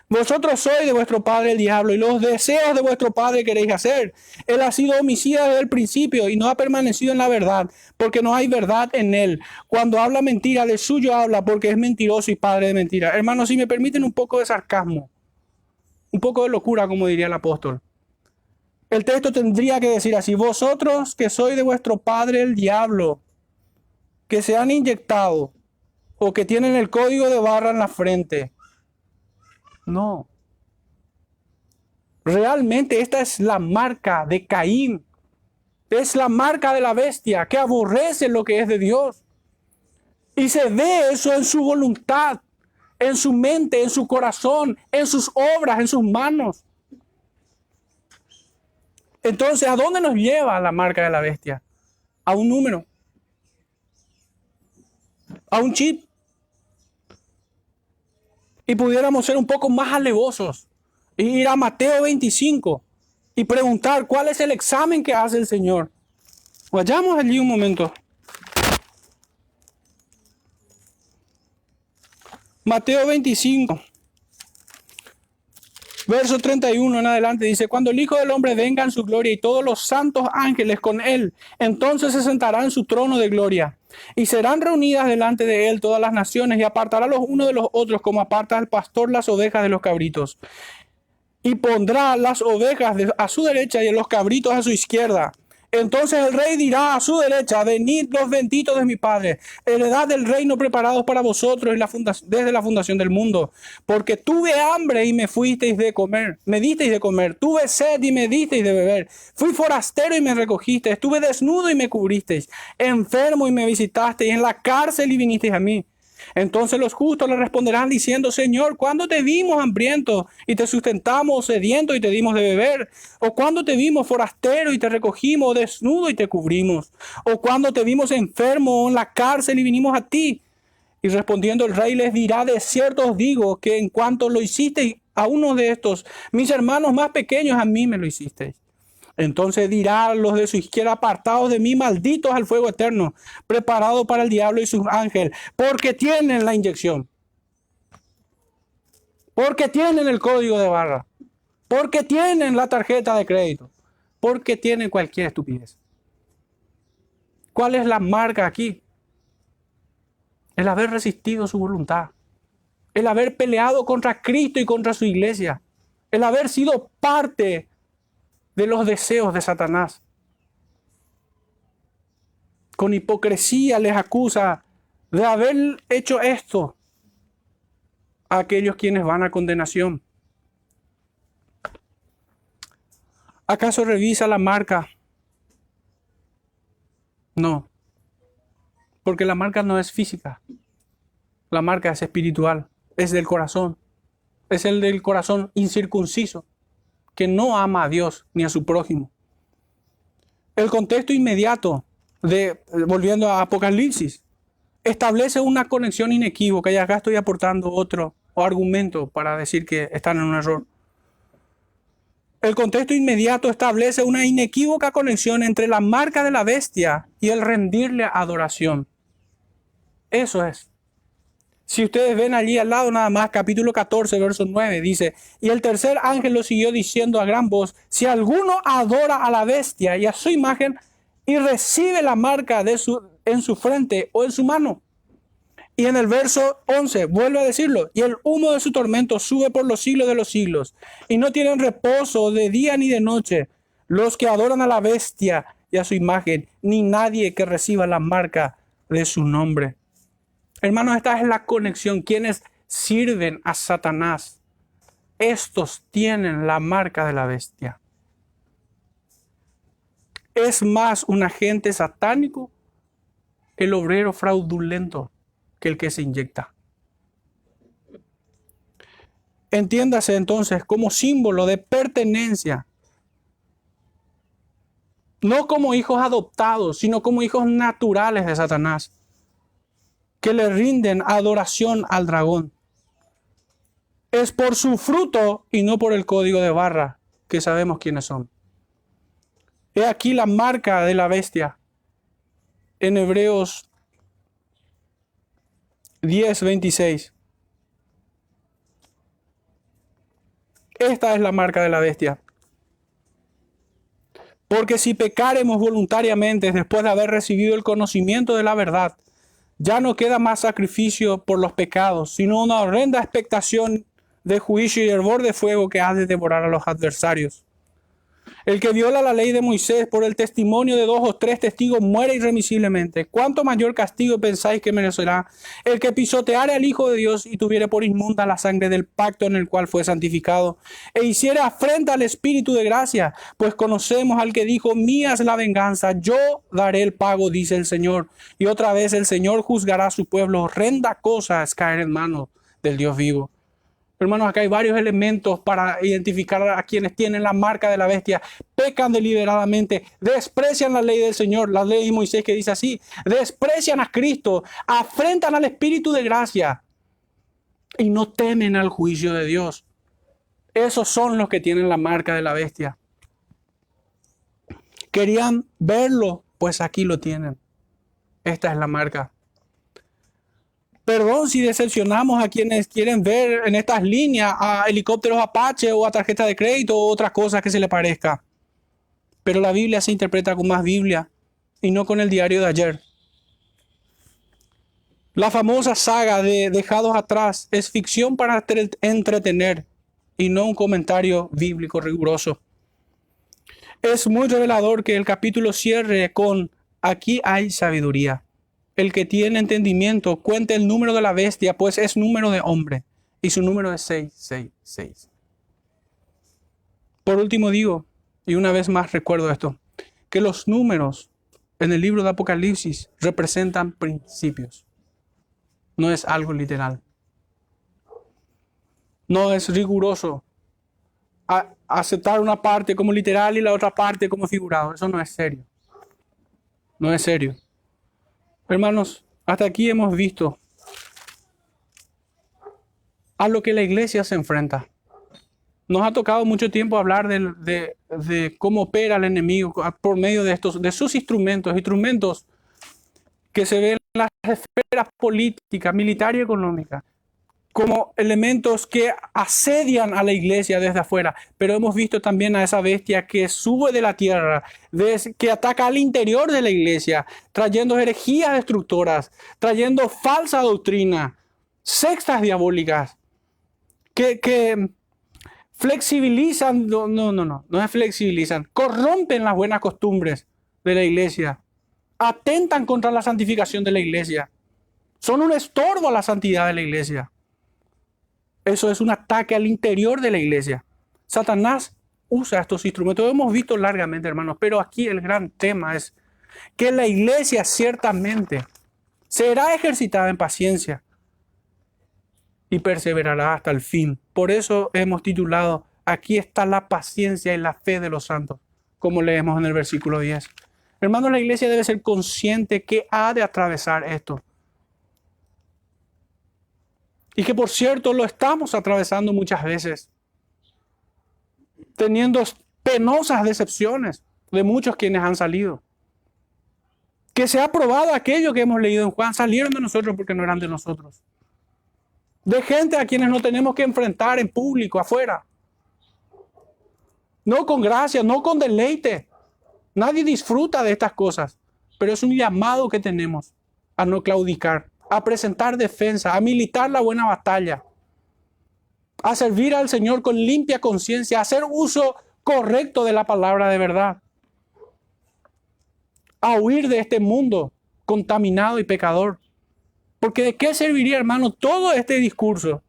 Speaker 1: vosotros sois de vuestro padre el diablo y los deseos de vuestro padre queréis hacer. Él ha sido homicida desde el principio y no ha permanecido en la verdad, porque no hay verdad en él. Cuando habla mentira, de suyo habla, porque es mentiroso y padre de mentira. Hermanos, si me permiten un poco de sarcasmo, un poco de locura, como diría el apóstol. El texto tendría que decir así, vosotros que sois de vuestro padre el diablo, que se han inyectado o que tienen el código de barra en la frente. No. Realmente esta es la marca de Caín. Es la marca de la bestia que aborrece lo que es de Dios. Y se ve eso en su voluntad, en su mente, en su corazón, en sus obras, en sus manos. Entonces, ¿a dónde nos lleva la marca de la bestia? A un número. A un chip. Y pudiéramos ser un poco más alevosos e ir a Mateo 25 y preguntar cuál es el examen que hace el Señor. Vayamos allí un momento. Mateo 25, verso 31 en adelante dice, cuando el Hijo del Hombre venga en su gloria y todos los santos ángeles con él, entonces se sentará en su trono de gloria. Y serán reunidas delante de él todas las naciones y apartará los unos de los otros como aparta el pastor las ovejas de los cabritos. Y pondrá las ovejas a su derecha y los cabritos a su izquierda. Entonces el rey dirá a su derecha, venid los benditos de mi Padre, heredad del reino preparados para vosotros desde la fundación del mundo. Porque tuve hambre y me fuisteis de comer, me disteis de comer, tuve sed y me disteis de beber, fui forastero y me recogisteis, estuve desnudo y me cubristeis, enfermo y me visitasteis, en la cárcel y vinisteis a mí. Entonces los justos le responderán diciendo, Señor, ¿cuándo te vimos hambriento y te sustentamos, sediento y te dimos de beber? ¿O cuándo te vimos forastero y te recogimos, desnudo y te cubrimos? ¿O cuándo te vimos enfermo o en la cárcel y vinimos a ti? Y respondiendo el rey les dirá, de cierto os digo que en cuanto lo hicisteis a uno de estos, mis hermanos más pequeños, a mí me lo hicisteis. Entonces dirá los de su izquierda, apartados de mí, malditos al fuego eterno, preparado para el diablo y sus ángeles, porque tienen la inyección, porque tienen el código de barra, porque tienen la tarjeta de crédito, porque tienen cualquier estupidez. ¿Cuál es la marca aquí? El haber resistido su voluntad, el haber peleado contra Cristo y contra su iglesia, el haber sido parte de los deseos de Satanás. Con hipocresía les acusa de haber hecho esto a aquellos quienes van a condenación. ¿Acaso revisa la marca No, porque la marca no es física. La marca es espiritual, es del corazón. Es el del corazón incircunciso, que no ama a Dios ni a su prójimo. El contexto inmediato volviendo a Apocalipsis, establece una conexión inequívoca, y acá estoy aportando otro argumento para decir que están en un error. El contexto inmediato establece una inequívoca conexión entre la marca de la bestia y el rendirle adoración. Eso es. Si ustedes ven allí al lado nada más, capítulo 14, verso 9, dice: y el tercer ángel lo siguió diciendo a gran voz: si alguno adora a la bestia y a su imagen y recibe la marca en su frente o en su mano. Y en el verso 11 vuelve a decirlo: y el humo de su tormento sube por los siglos de los siglos, y no tienen reposo de día ni de noche los que adoran a la bestia y a su imagen, ni nadie que reciba la marca de su nombre. Hermanos, esta es la conexión. Quienes sirven a Satanás, estos tienen la marca de la bestia. Es más un agente satánico el obrero fraudulento que el que se inyecta. Entiéndase entonces como símbolo de pertenencia, no como hijos adoptados, sino como hijos naturales de Satanás, que le rinden adoración al dragón. Es por su fruto y no por el código de barra que sabemos quiénes son. He aquí la marca de la bestia en Hebreos 10:26. Esta es la marca de la bestia. Porque si pecaremos voluntariamente después de haber recibido el conocimiento de la verdad, ya no queda más sacrificio por los pecados, sino una horrenda expectación de juicio y hervor de fuego que ha de devorar a los adversarios. El que viola la ley de Moisés por el testimonio de 2 o 3 testigos muere irremisiblemente. ¿Cuánto mayor castigo pensáis que merecerá el que pisoteare al Hijo de Dios y tuviere por inmunda la sangre del pacto en el cual fue santificado, e hiciere afrenta al Espíritu de gracia? Pues conocemos al que dijo: mía es la venganza, yo daré el pago, dice el Señor. Y otra vez el Señor juzgará a su pueblo. Horrenda cosa es caer en manos del Dios vivo. Hermanos, acá hay varios elementos para identificar a quienes tienen la marca de la bestia. Pecan deliberadamente, desprecian la ley del Señor, la ley de Moisés que dice así, desprecian a Cristo, afrentan al Espíritu de gracia y no temen al juicio de Dios. Esos son los que tienen la marca de la bestia. ¿Querían verlo? Pues aquí lo tienen. Esta es la marca. Perdón si decepcionamos a quienes quieren ver en estas líneas a helicópteros Apache o a tarjeta de crédito o otras cosas que se le parezca. Pero la Biblia se interpreta con más Biblia y no con el diario de ayer. La famosa saga de Dejados Atrás es ficción para entretener y no un comentario bíblico riguroso. Es muy revelador que el capítulo cierre con: aquí hay sabiduría. El que tiene entendimiento cuente el número de la bestia, pues es número de hombre, y su número es 666. Por último digo, y una vez más recuerdo esto, que los números en el libro de Apocalipsis representan principios. No es algo literal. No es riguroso aceptar una parte como literal y la otra parte como figurado. Eso no es serio. No es serio. Hermanos, hasta aquí hemos visto a lo que la iglesia se enfrenta. Nos ha tocado mucho tiempo hablar de cómo opera el enemigo por medio de sus instrumentos que se ven en las esferas políticas, militar y económica, como elementos que asedian a la iglesia desde afuera. Pero hemos visto también a esa bestia que sube de la tierra, que ataca al interior de la iglesia, trayendo herejías destructoras, trayendo falsa doctrina, sectas diabólicas, que flexibilizan, no es flexibilizan, corrompen las buenas costumbres de la iglesia, atentan contra la santificación de la iglesia, son un estorbo a la santidad de la iglesia. Eso es un ataque al interior de la iglesia. Satanás usa estos instrumentos. Lo hemos visto largamente, hermanos, pero aquí el gran tema es que la iglesia ciertamente será ejercitada en paciencia y perseverará hasta el fin. Por eso hemos titulado, aquí está la paciencia y la fe de los santos, como leemos en el versículo 10. Hermanos, la iglesia debe ser consciente que ha de atravesar esto. Y que por cierto lo estamos atravesando muchas veces, teniendo penosas decepciones de muchos quienes han salido. Que se ha probado aquello que hemos leído en Juan, salieron de nosotros porque no eran de nosotros. De gente a quienes no tenemos que enfrentar en público, afuera. No con gracia, no con deleite. Nadie disfruta de estas cosas, pero es un llamado que tenemos a no claudicar, a presentar defensa, a militar la buena batalla, a servir al Señor con limpia conciencia, a hacer uso correcto de la palabra de verdad, a huir de este mundo contaminado y pecador. Porque ¿de qué serviría, hermano, todo este discurso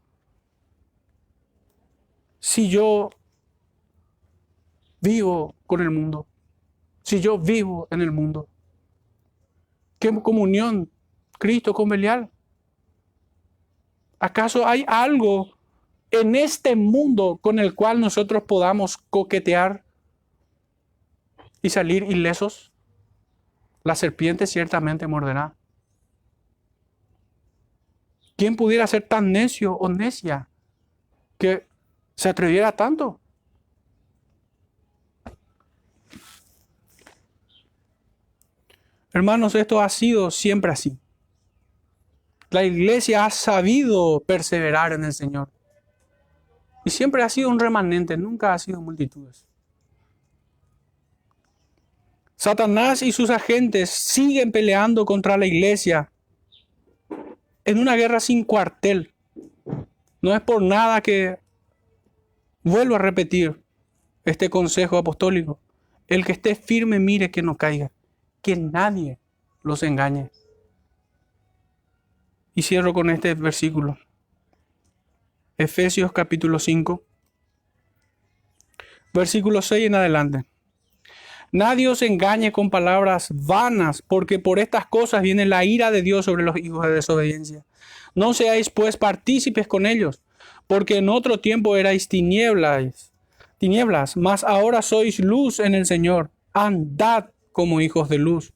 Speaker 1: si yo vivo con el mundo? Si yo vivo en el mundo. ¿Qué comunión Cristo con Belial? ¿Acaso hay algo en este mundo con el cual nosotros podamos coquetear y salir ilesos? La serpiente ciertamente morderá. ¿Quién pudiera ser tan necio o necia que se atreviera tanto? Hermanos, esto ha sido siempre así. La iglesia ha sabido perseverar en el Señor. Y siempre ha sido un remanente, nunca ha sido multitudes. Satanás y sus agentes siguen peleando contra la iglesia en una guerra sin cuartel. No es por nada que vuelvo a repetir este consejo apostólico. El que esté firme, mire que no caiga. Que nadie los engañe. Y cierro con este versículo. Efesios capítulo 5, versículo 6 en adelante. Nadie os engañe con palabras vanas, porque por estas cosas viene la ira de Dios sobre los hijos de desobediencia. No seáis pues partícipes con ellos, porque en otro tiempo erais tinieblas, mas ahora sois luz en el Señor. Andad como hijos de luz.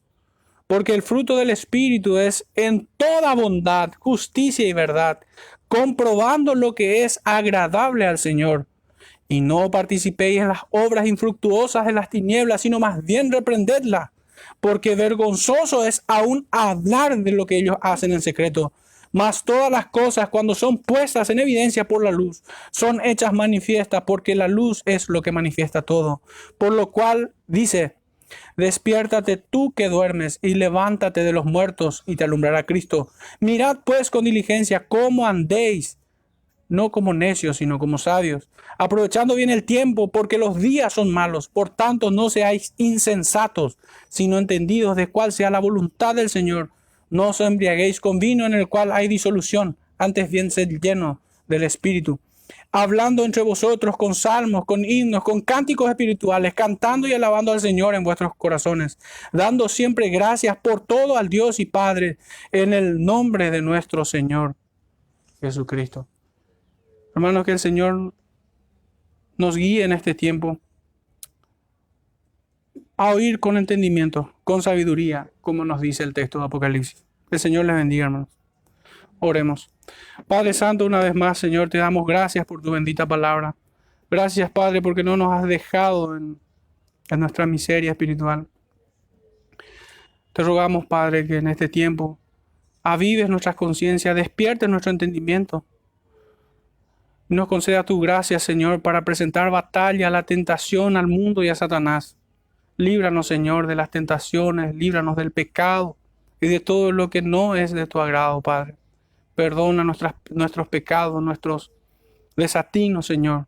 Speaker 1: Porque el fruto del Espíritu es en toda bondad, justicia y verdad, comprobando lo que es agradable al Señor. Y no participéis en las obras infructuosas de las tinieblas, sino más bien reprendedlas, porque vergonzoso es aún hablar de lo que ellos hacen en secreto. Mas todas las cosas, cuando son puestas en evidencia por la luz, son hechas manifiestas, porque la luz es lo que manifiesta todo. Por lo cual dice: despiértate tú que duermes y levántate de los muertos y te alumbrará Cristo. Mirad pues con diligencia cómo andéis, no como necios, sino como sabios, aprovechando bien el tiempo, porque los días son malos. Por tanto, no seáis insensatos, sino entendidos de cuál sea la voluntad del Señor. No os embriaguéis con vino en el cual hay disolución, antes bien sed llenos del Espíritu, hablando entre vosotros con salmos, con himnos, con cánticos espirituales, cantando y alabando al Señor en vuestros corazones, dando siempre gracias por todo al Dios y Padre, en el nombre de nuestro Señor Jesucristo. Hermanos, que el Señor nos guíe en este tiempo a oír con entendimiento, con sabiduría, como nos dice el texto de Apocalipsis. Que el Señor les bendiga, hermanos. Oremos. Padre Santo, una vez más, Señor, te damos gracias por tu bendita palabra. Gracias, Padre, porque no nos has dejado en nuestra miseria espiritual. Te rogamos, Padre, que en este tiempo avives nuestras conciencias, despiertes nuestro entendimiento. Y nos conceda tu gracia, Señor, para presentar batalla a la tentación, al mundo y a Satanás. Líbranos, Señor, de las tentaciones, líbranos del pecado y de todo lo que no es de tu agrado, Padre. Perdona nuestros pecados, nuestros desatinos, Señor.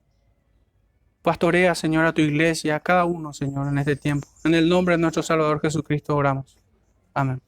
Speaker 1: Pastorea, Señor, a tu iglesia, a cada uno, Señor, en este tiempo. En el nombre de nuestro Salvador Jesucristo oramos. Amén.